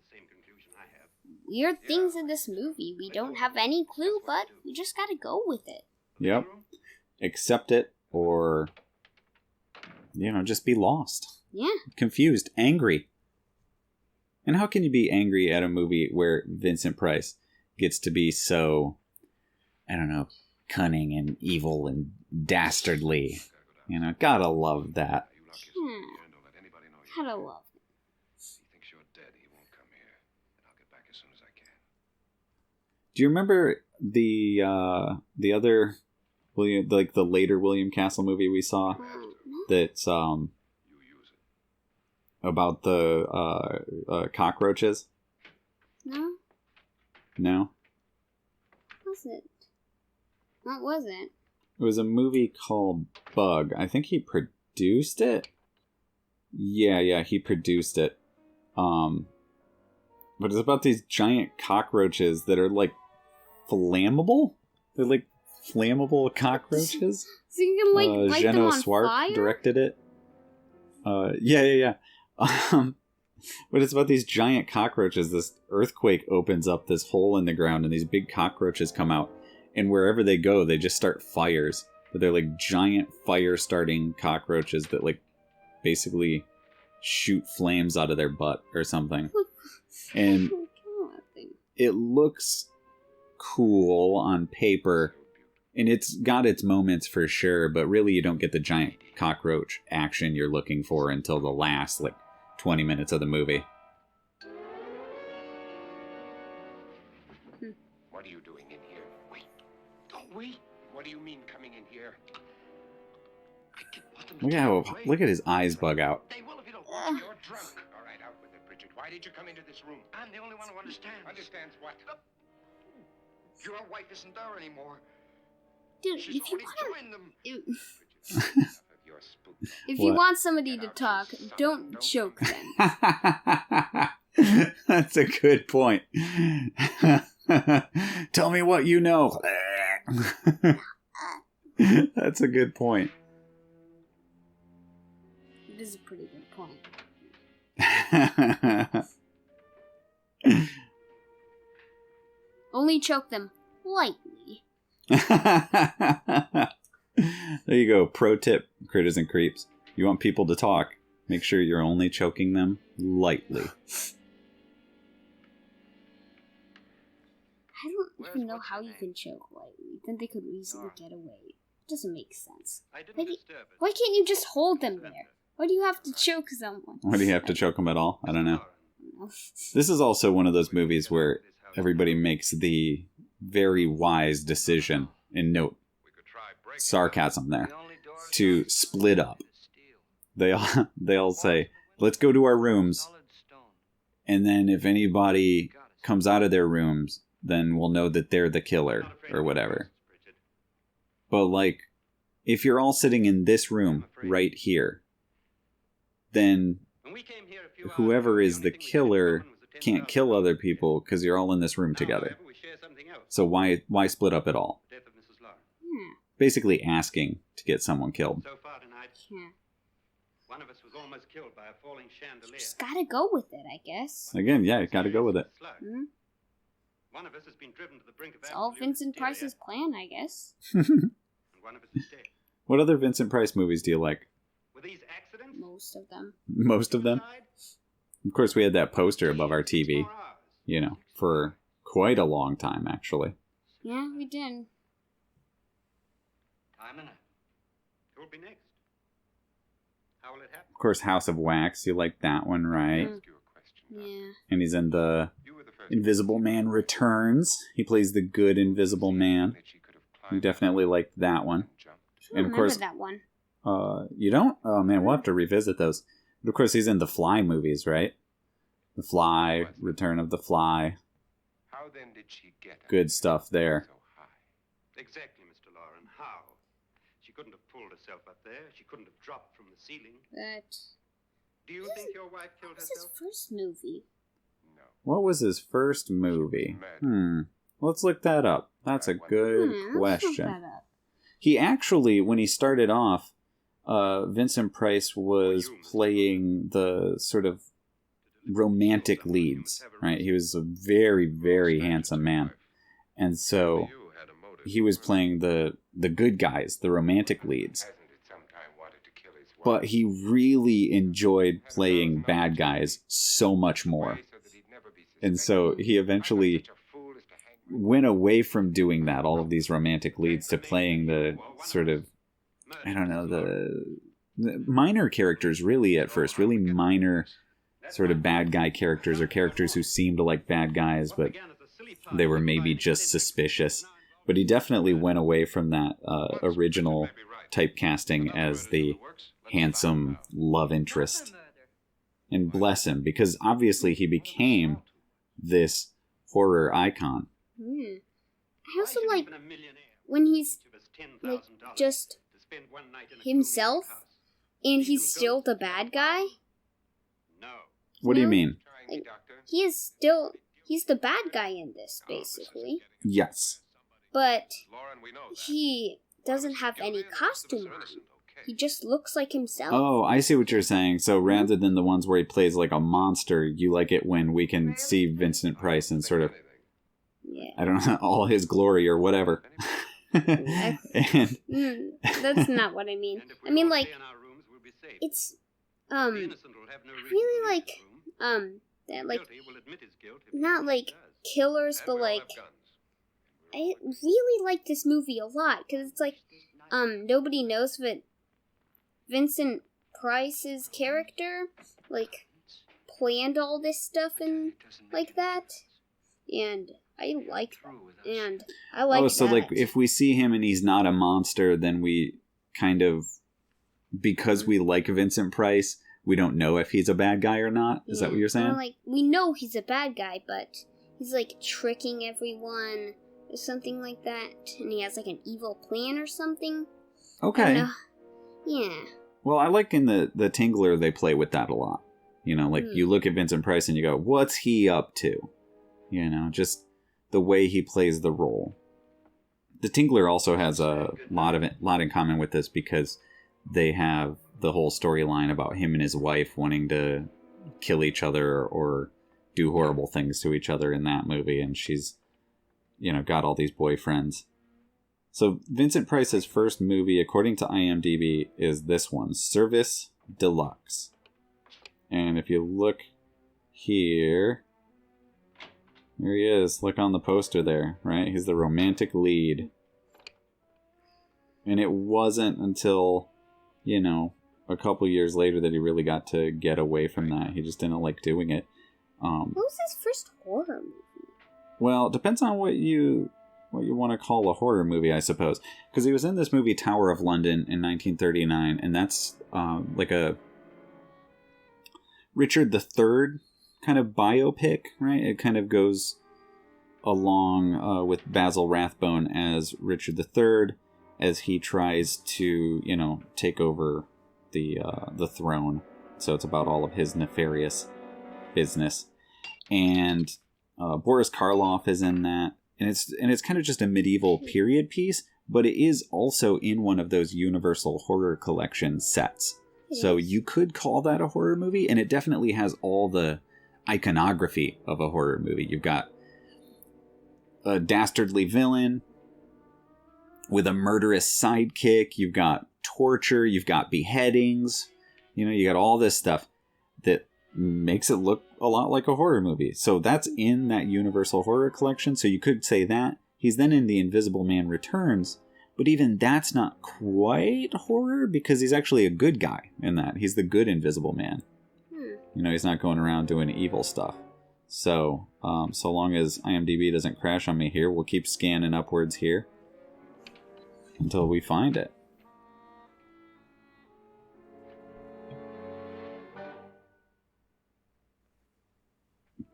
weird things in this movie. We don't have any clue, but we just gotta go with it. Yep. Accept it or, just be lost. Yeah. Confused. Angry. And how can you be angry at a movie where Vincent Price gets to be so, I don't know, cunning and evil and dastardly? Gotta love that. Gotta love it. He thinks you're dead. He won't come here. And I'll get back as soon as I can. Do you remember the other William, like the later William Castle movie we saw? That's You use it. about the cockroaches? No? No? What was it? It was a movie called Bug. I think he produced it. Yeah, he produced it. But it's about these giant cockroaches that are like flammable. They're like flammable cockroaches. So you can light them Geno on Swart fire? directed it. Yeah. But it's about these giant cockroaches. This earthquake opens up this hole in the ground, and these big cockroaches come out. And wherever they go, they just start fires. But they're like giant fire-starting cockroaches that like basically shoot flames out of their butt or something. And it looks cool on paper. And it's got its moments for sure, but really you don't get the giant cockroach action you're looking for until the last, 20 minutes of the movie. What are you doing in here? Wait. Don't wait. What do you mean coming in here? Look at his eyes bug out. They will if you don't. You're drunk. All right, out with it, Bridget. Why did you come into this room? I'm the only one who understands. Understands what? Your wife isn't there anymore. Dude, She's if you already want joined them. Bridget, enough of your spook. if you What? want somebody to talk, don't choke them. That's a good point. Tell me what you know. That's a good point. It is a pretty good point. Only choke them lightly. There you go. Pro tip, critters and creeps. You want people to talk, make sure you're only choking them lightly. I don't even know how you can choke lightly. Then they could easily get away. It doesn't make sense. Why can't you just hold them there? Why do you have to choke someone? Why do you have to choke them at all? I don't know. This is also one of those movies where everybody makes the very wise decision, and note sarcasm there, to split up. They all say, let's go to our rooms, and then if anybody comes out of their rooms, then we'll know that they're the killer, or whatever. But, like, if you're all sitting in this room right here, then whoever is the killer can't kill other people because you're all in this room together. So why split up at all? Basically asking to get someone killed. One of us was almost killed by a falling chandelier. Just gotta go with it, I guess. Again, yeah, gotta go with it. Hmm? One of us has been driven to the brink of It's all Vincent Price's plan, I guess. And one of us is dead. What other Vincent Price movies do you like? Were these accidents? Most of them. Most of them? Of course, we had that poster above our TV, you know, for quite a long time, actually. Yeah, we did. Time enough. Who will be next? How will it happen? Of course, House of Wax, you like that one, right? Mm. Yeah. And he's in the Invisible Man Returns. He plays the good Invisible Man. You definitely liked that one. I And of course, that one. you don't? Oh man, we'll have to revisit those. But of course, he's in the Fly movies, right? The Fly, Return of the Fly. How then did she get Good stuff there. so high? Exactly, Mr. Lauren. How? She couldn't have pulled herself up there. She couldn't have dropped from the ceiling. But Do you think your wife what killed was his herself? first movie? No. What was his first movie? Let's look that up. That's a good Let's look question. that up. He actually, when he started off, Vincent Price was playing the sort of romantic leads, right? He was a very, very handsome man. And so he was playing the good guys, the romantic leads. Hasn't it sometime wanted to kill his wife? But he really enjoyed playing bad guys so much more. And so he eventually went away from doing that, all of these romantic leads, to playing the sort of, I don't know, the minor characters really at first, really minor sort of bad guy characters, or characters who seemed like bad guys, but they were maybe just suspicious. But he definitely went away from that original typecasting as the handsome love interest. And bless him, because obviously he became this horror icon. I also like when he's like just himself and he's still the bad guy. What do you No. mean? Like, he's the bad guy in this, basically. Yes. But he doesn't have any costume on. He just looks like himself. Oh, I see what you're saying. So rather than the ones where he plays like a monster, you like it when we can see Vincent Price in sort of, Yeah. I don't know, all his glory or whatever. And That's not what I mean. I mean, like, it's, I really like, that, like, not like killers, but like, I really like this movie a lot, because it's like, nobody knows, but Vincent Price's character, like, planned all this stuff and like that, and I like that, and I like oh, so that. like if we see him and he's not a monster, then we kind of, because we like Vincent Price, we don't know if he's a bad guy or not. Is that what you're saying? Or, like, we know he's a bad guy, but he's like tricking everyone or something like that, and he has like an evil plan or something. I Okay. don't know. Yeah. Well, I like in the Tingler they play with that a lot. You know, like you look at Vincent Price and you go, what's he up to? You know, just the way he plays the role. The Tingler also has a lot in common with this, because they have the whole storyline about him and his wife wanting to kill each other or do horrible things to each other in that movie, and she's, got all these boyfriends. So Vincent Price's first movie, according to IMDb, is this one, Service Deluxe. And if you look here, there he is. Look on the poster there, right? He's the romantic lead. And it wasn't until, a couple years later that he really got to get away from that. He just didn't like doing it. What was his first horror movie? Well, it depends on what you want to call a horror movie, I suppose. Because he was in this movie Tower of London in 1939, and that's like a Richard III kind of biopic, right? It kind of goes along with Basil Rathbone as Richard III as he tries to, take over the throne. So it's about all of his nefarious business. And Boris Karloff is in that. And it's kind of just a medieval period piece, but it is also in one of those Universal Horror Collection sets. So you could call that a horror movie, and it definitely has all the iconography of a horror movie. You've got a dastardly villain with a murderous sidekick. You've got torture. You've got beheadings. You got all this stuff that makes it look a lot like a horror movie. So that's in that Universal Horror Collection. So you could say that. He's then in The Invisible Man Returns. But even that's not quite horror because he's actually a good guy in that. He's the good Invisible Man. He's not going around doing evil stuff. So, so long as IMDb doesn't crash on me here, we'll keep scanning upwards here until we find it.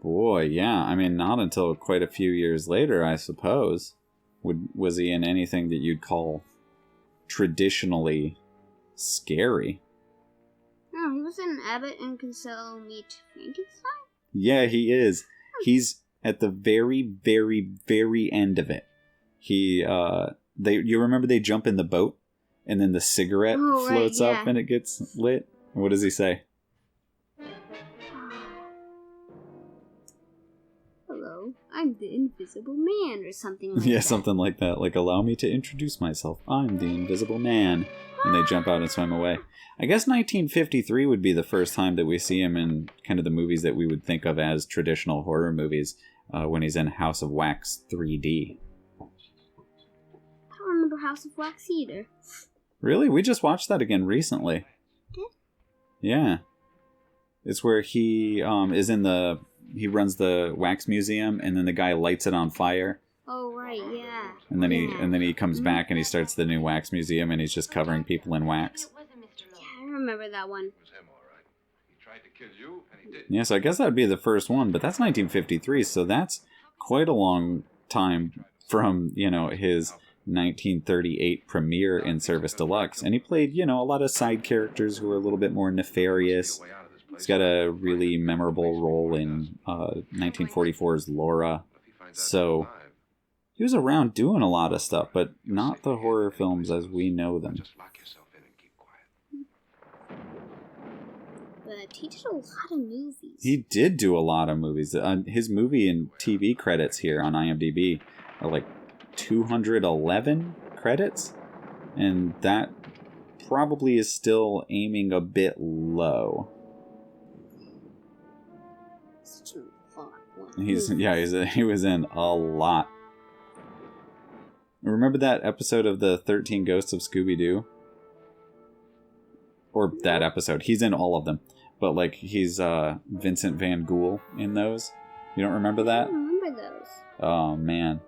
Boy, yeah. I mean, not until quite a few years later, I suppose. Was he in anything that you'd call traditionally scary? No, he was in Abbott and Costello Meet Frankenstein? Yeah, he is. He's at the very, very, very end of it. You remember they jump in the boat and then the cigarette floats up and it gets lit? What does he say? Hello, I'm the Invisible Man, or something like that. Yeah, something like that. Like, allow me to introduce myself. I'm the Invisible Man. And they jump out and swim away. I guess 1953 would be the first time that we see him in kind of the movies that we would think of as traditional horror movies, when he's in House of Wax 3D. I don't remember House of Wax either. Really? We just watched that again recently. Did? Yeah. It's where he he runs the wax museum, and then the guy lights it on fire. Oh right, yeah. And then he comes back and he starts the new wax museum, and he's just covering people in wax. Yeah, I remember that one. It was him, all right. He tried to kill you, and he did. Yeah, so I guess that'd be the first one, but that's 1953, so that's quite a long time from, his 1938 premiere in Service Deluxe. And he played, a lot of side characters who were a little bit more nefarious. He's got a really memorable role in 1944's Laura. So he was around doing a lot of stuff, but not the horror films as we know them. Just lock yourself in and keep quiet. But he did a lot of movies. He did do a lot of movies. His movie and TV credits here on IMDb are like 211 credits, and that probably is still aiming a bit low. Such a lot. He was in a lot. Remember that episode of the 13 Ghosts of Scooby-Doo? Or that episode. He's in all of them. But, like, he's Vincent Van Gogh in those. You don't remember that? I don't remember those. Oh, man.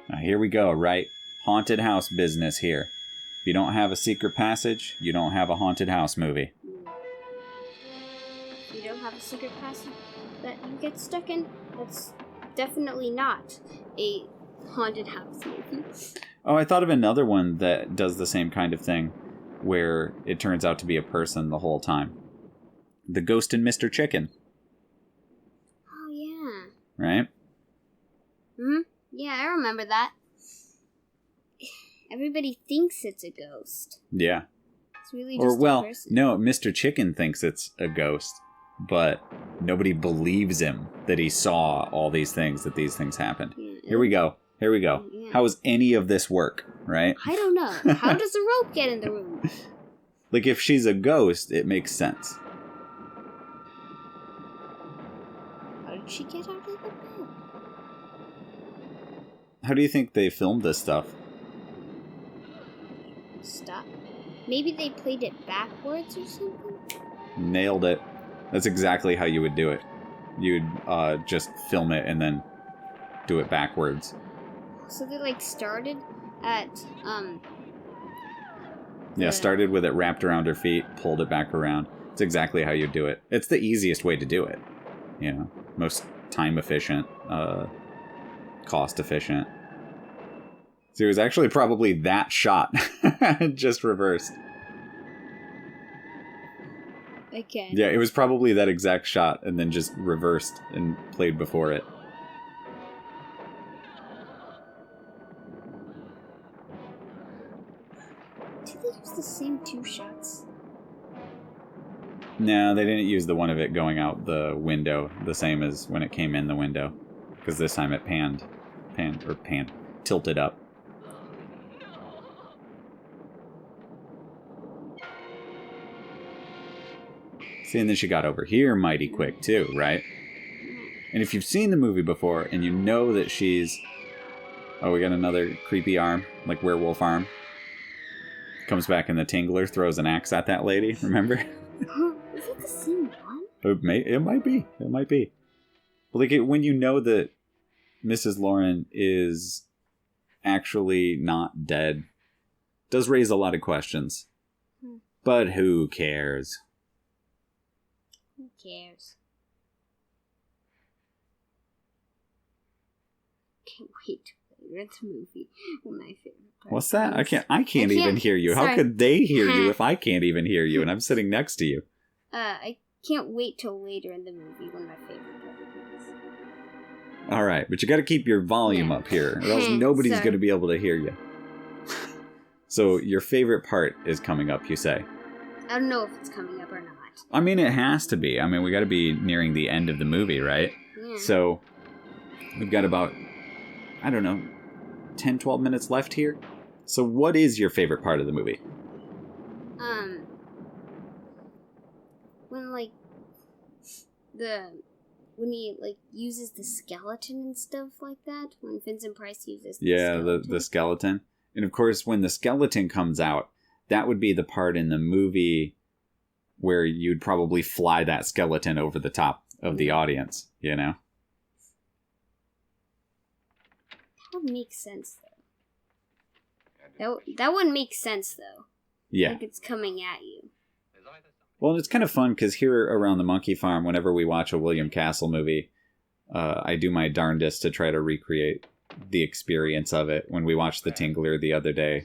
Now, here we go, right? Haunted house business here. If you don't have a secret passage, you don't have a haunted house movie. If you don't have a secret passage that you get stuck in, that's definitely not a haunted house movie. Oh, I thought of another one that does the same kind of thing, where it turns out to be a person the whole time. The Ghost and Mr. Chicken. Oh, yeah. Right? Yeah, I remember that. everybody thinks it's a ghost. Yeah. It's really Or, just a well, person. no, Mr. It's really just Chicken thinks it's a ghost, but nobody believes him that he saw all these things, that these things happened. Yeah. Here we go. Yeah. How does any of this work, right? I don't know. How does the rope get in the room? Like, if she's a ghost, it makes sense. How did she get out of the bed? How do you think they filmed this stuff? Stop. Maybe they played it backwards or something? Nailed it. That's exactly how you would do it. You'd just film it and then do it backwards. So they, like, started at, Yeah, started with it wrapped around her feet, pulled it back around. It's exactly how you do it. It's the easiest way to do it. You know, most time efficient, cost efficient. So it was actually probably that shot, just reversed. Okay. Yeah, it was probably that exact shot and then just reversed and played before it. Did they use the same two shots? No, they didn't use the one of it going out the window the same as when it came in the window. Because this time it tilted up. See, and then she got over here mighty quick too, right? And if you've seen the movie before and you know that she's... Oh, we got another creepy arm, like werewolf arm. Comes back in the Tingler, throws an axe at that lady, remember? Is it the same one? It might be. It might be. But like when you know that Mrs. Lauren is actually not dead, does raise a lot of questions. But who cares? Who cares? Can't wait to later the movie. One of my favorite parts. What's that? I can't even hear you. Sorry. How could they hear you if I can't even hear you and I'm sitting next to you? I can't wait till later in the movie. One of my favorite parts. All right, but you got to keep your volume up here, or else nobody's Sorry. going to be able to hear you. So your favorite part is coming up, you say? I don't know if it's coming up or not. I mean, it has to be. I mean, we got to be nearing the end of the movie, right? Yeah. So we've got about, I don't know, 10, 12 minutes left here. So what is your favorite part of the movie? When he, like, uses the skeleton and stuff like that. When Vincent Price uses the skeleton. And of course, when the skeleton comes out, that would be the part in the movie where you'd probably fly that skeleton over the top of the audience, you know? That would make sense, though. That would make sense, though. Yeah. Like it's coming at you. Well, it's kind of fun because here around the Monkey Farm, whenever we watch a William Castle movie, I do my darndest to try to recreate the experience of it. When we watched The Tingler the other day,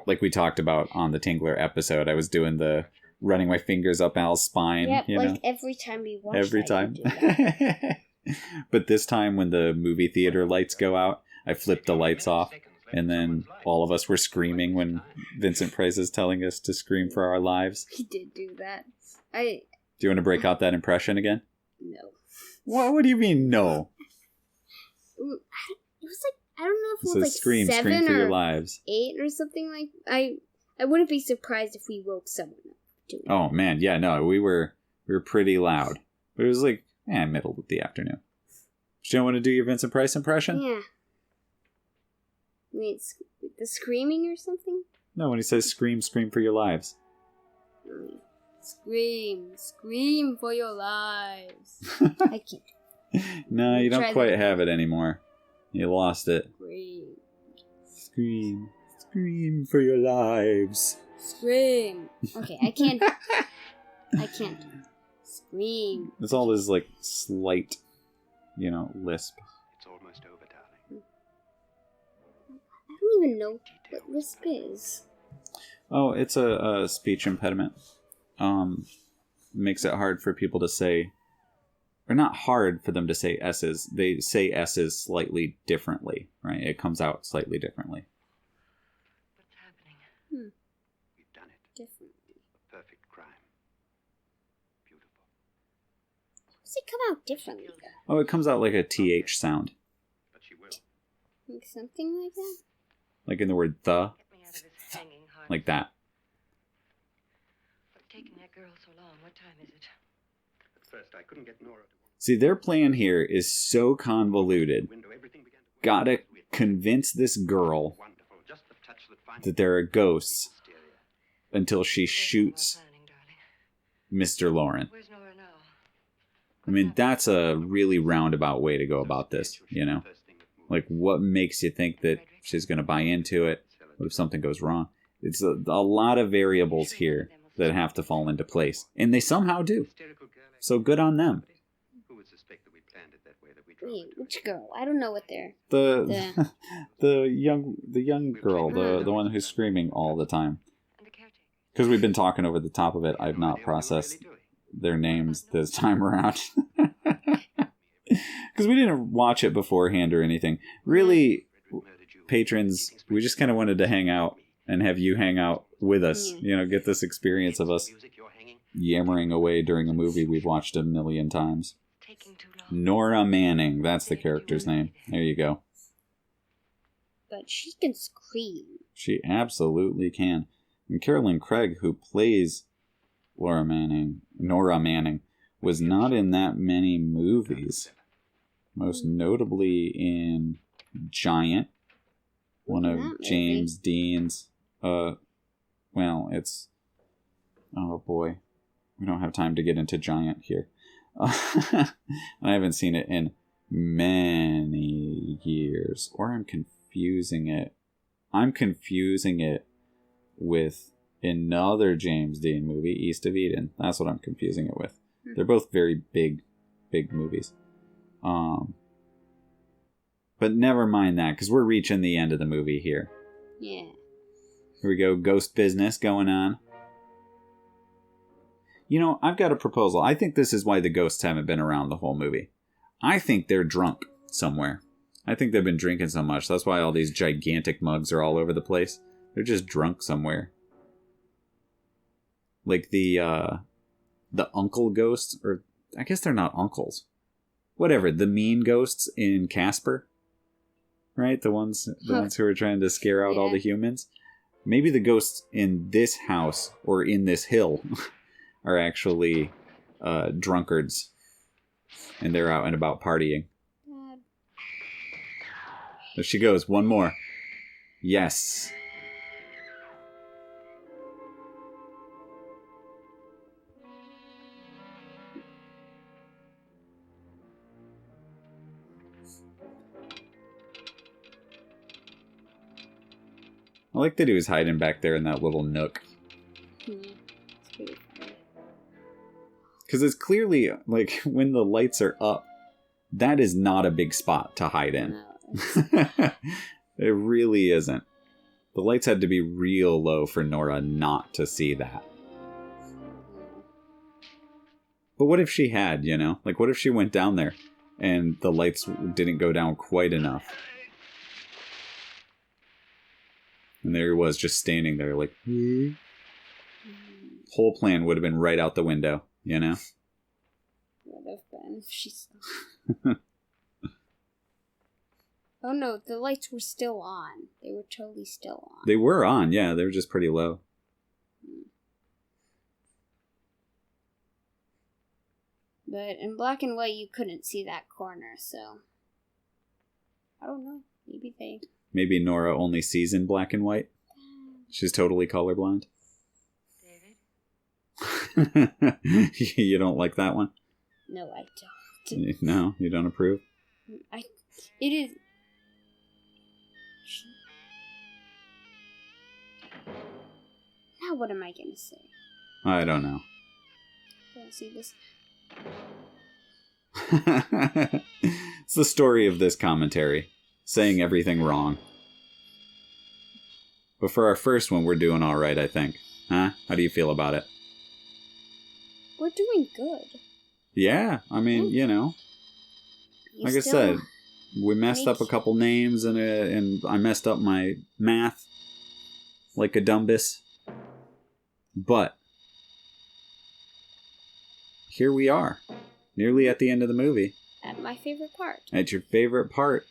like we talked about on the Tingler episode, I was doing the running my fingers up Al's spine. Yeah, you like know? every time we watch Every that, time. you do that. But this time when the movie theater lights go out, I flipped the lights off. And then all of us were screaming when Vincent Price is telling us to scream for our lives. He did do that. Do you want to break out that impression again? No. What do you mean, no? It was like, I don't know if it It was says like scream 7 for your or lives. 8 or something like. I wouldn't be surprised if we woke someone up to it. Oh man, yeah, no, we were pretty loud, but it was like middle of the afternoon. Do you want to do your Vincent Price impression? Yeah. I mean, it's the screaming or something. No, when he says scream for your lives. Scream for your lives. I can't. No, you don't Try quite that. have it anymore. You lost it. Scream. Scream for your lives. Scream. Okay, I can't. I can't. Scream. It's all this like slight, lisp. It's almost over, darling. I don't even know what lisp is. Oh, it's a speech impediment. Makes it hard for people to say, or not hard for them to say S's. They say S's slightly differently, right? It comes out slightly differently. We've done it. Differently. A perfect crime. Beautiful. How does it come out differently? Oh, it comes out like a TH sound. But she will. Like something like that? Like in the word the. Get me out of this hanging harness. Like that. What's taking that girl so long? What time is it? At first, I couldn't get Nora to See, their plan here is so convoluted. window. Everything began to work. Gotta convince this girl Wonderful. Just the touch that finds that there are ghosts hysteria. until she Where's shoots Nora planning, darling? Mr. Lauren. Where's Nora now? I mean, that's a really roundabout way to go about this, you know? Like, what makes you think that she's going to buy into it? What if something goes wrong? It's a lot of variables here that have to fall into place. And they somehow do. So good on them. Who would suspect that we planned it that way, that we drove Wait, into it? which girl? I don't know what they're... The the young girl, the one who's screaming all the time. And the caretaker. Because we've been talking over the top of it, I've not processed their names this time around. Because we didn't watch it beforehand or anything. Really, patrons, we just kind of wanted to hang out and have you hang out with us. You know, get this experience of us yammering away during a movie we've watched a million times. Taking too long. Nora Manning, that's the character's name. There you go. But she can scream. She absolutely can. And Carolyn Craig, who plays Nora Manning, was not in that many movies. Most notably in Giant, one of James Dean's. Well, it's. Oh boy, we don't have time to get into Giant here. I haven't seen it in many years, or I'm confusing it. I'm confusing it with another James Dean movie, East of Eden. That's what I'm confusing it with. They're both very big movies. But never mind that, because we're reaching the end of the movie here. Yeah. Here we go, ghost business going on. You know, I've got a proposal. I think this is why the ghosts haven't been around the whole movie. I think they're drunk somewhere. I think they've been drinking so much. That's why all these gigantic mugs are all over the place. They're just drunk somewhere. Like the uncle ghosts, or I guess they're not uncles. Whatever, the mean ghosts in Casper. Right? The ones who are trying to scare out all the humans. Maybe the ghosts in this house or in this hill are actually drunkards. And they're out and about partying. There she goes. One more. Yes. I like that he was hiding back there in that little nook. It's pretty funny. Because it's clearly, like, when the lights are up, that is not a big spot to hide in. No, It really isn't. The lights had to be real low for Nora not to see that. But what if she had, you know? Like, what if she went down there and the lights didn't go down quite enough? And there he was, just standing there, like, whole plan would have been right out the window, you know? would have been if she saw. Oh no, the lights were still on. They were totally still on. They were on, yeah. They were just pretty low. But in black and white, you couldn't see that corner, so I don't know. Maybe they. Maybe Nora only sees in black and white. She's totally colorblind. David? You don't like that one? No, I don't. No, you don't approve? It is. Now what am I gonna say? I don't know. Can I see this? It's the story of this commentary. Saying everything wrong. But for our first one, we're doing alright, I think. Huh? How do you feel about it? We're doing good. Yeah, I mean, you know. You Like I said, we messed up a couple names and I messed up my math. like a dumbus. But here we are, nearly at the end of the movie. At my favorite part. At your favorite part.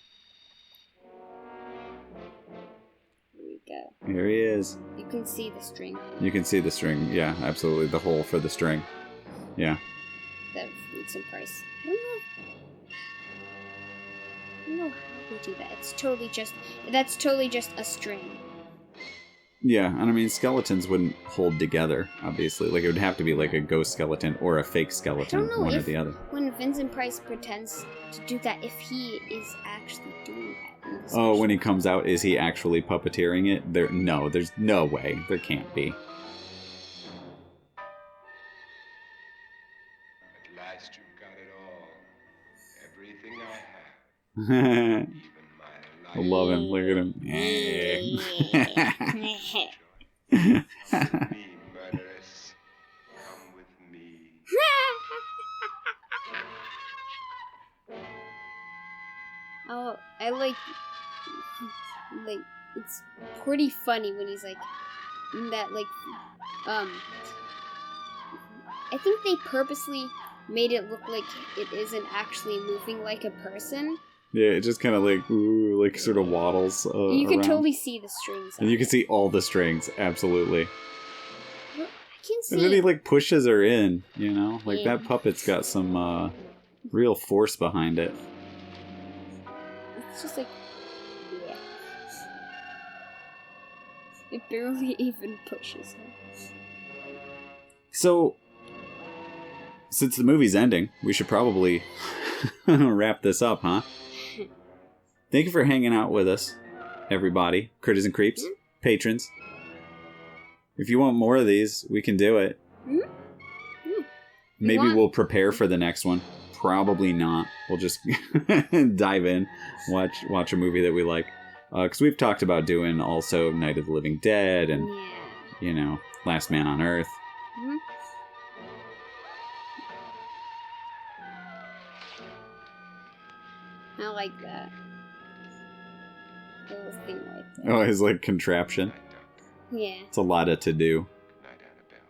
Here we go. Here he is. You can see the string. You can see the string. Yeah, absolutely. The hole for the string. Yeah. That Vincent Price. I don't know how they do that. That's totally just a string. Yeah, and I mean, skeletons wouldn't hold together, obviously. Like, it would have to be like a ghost skeleton or a fake skeleton, I don't know one or if the other. when Vincent Price pretends to do that, if he is actually doing that. In this Oh, when he version. comes out, is he actually puppeteering it? No, there's no way. There can't be. At last you've got it all. Everything I have. I Even my life. love him. Look at him. Come with me, murderess. Come with me. Oh, I like, it's pretty funny when he's like, in that, like, I think they purposely made it look like it isn't actually moving like a person. Yeah, it just kind of like, ooh, like sort of waddles You can around. totally see the strings. And you can see all the strings, absolutely. I can't And then he see. like pushes her in, you know? Like Yeah. that puppet's got some real force behind it. It's just like, yeah. It barely even pushes her. So, since the movie's ending, we should probably wrap this up, huh? Thank you for hanging out with us, everybody. Critters and Creeps, patrons. If you want more of these, we can do it. Mhm. Yeah. Maybe want- we'll prepare for the next one. Probably not. We'll just dive in, watch a movie that we like. Because we've talked about doing also Night of the Living Dead and, Yeah. you know, Last Man on Earth. Mhm. I like that. Little thing right there. Oh, his like contraption. Night, Doctor. Yeah. It's a lot of to do. Night, Annabelle.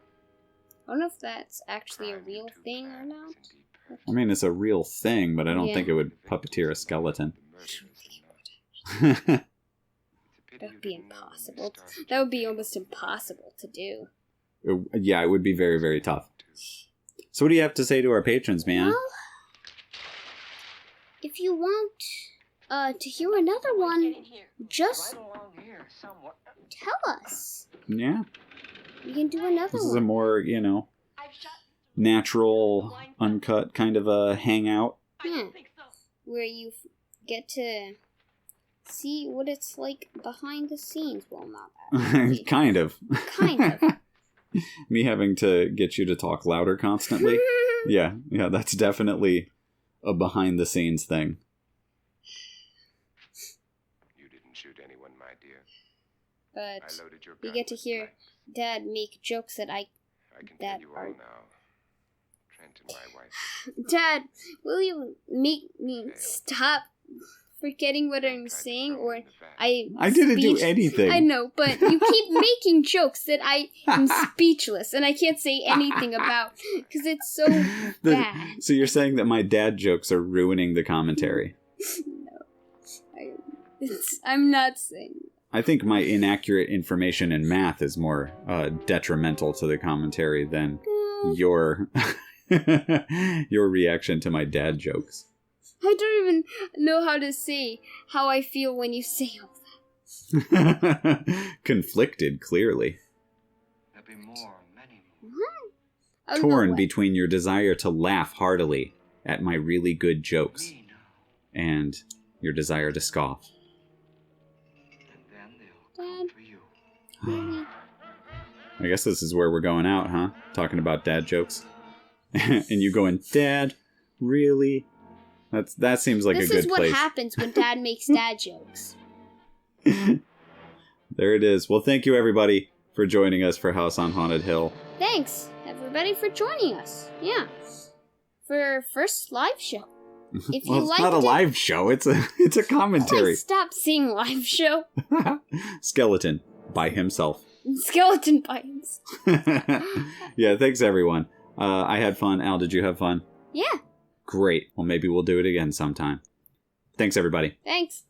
I don't know if that's actually a Crime real too thing or bad not. is indeed perfect. I mean, it's a real thing, but I don't Yeah. think it would puppeteer a skeleton. The murderers are not. It's a pity That you would be didn't know when you impossible. started That would be your almost impossible to do. Yeah, it would be very, very tough. So what do you have to say to our patrons, man? Well, if you want to hear another one, just tell us. Yeah, We can do another this is a one. more, you know, natural, uncut kind of a hangout. Yeah. Where you get to see what it's like behind the scenes. Well, not actually. Kind of. Kind of. Me having to get you to talk louder constantly. Yeah, that's definitely a behind the scenes thing. You didn't shoot anyone, my dear. I But loaded your you gun get to with hear blanks. All make jokes that I can that tell you all are- now. Trent and my wife. Dad, will you make me stop forgetting what I'm saying? Or I didn't do speech- anything. I know, but you keep making jokes that I am speechless and I can't say anything about because it's so bad. So you're saying that my dad jokes are ruining the commentary? I'm not saying. I think my inaccurate information in math is more detrimental to the commentary than your your reaction to my dad jokes. I don't even know how to say how I feel when you say all that. Conflicted, clearly. There'll be more, many more. I don't know Torn what. between your desire to laugh heartily at my really good jokes Me now. and your desire to scoff. And then they'll come for you. Really? I guess this is where we're going out, huh? Talking about dad jokes. And you going, Dad, really? That seems like This a is good what place. happens when Dad makes dad jokes. There it is. Well, thank you everybody for joining us for House on Haunted Hill. Thanks, everybody, for joining us. Yeah. For our first live show. If Well, you it's liked not a it, live show. It's a commentary. Please stop saying live show. Skeleton by himself. Skeleton bites. Yeah, thanks everyone. I had fun. Al, did you have fun? Yeah. Great. Well, maybe we'll do it again sometime. Thanks everybody. Thanks.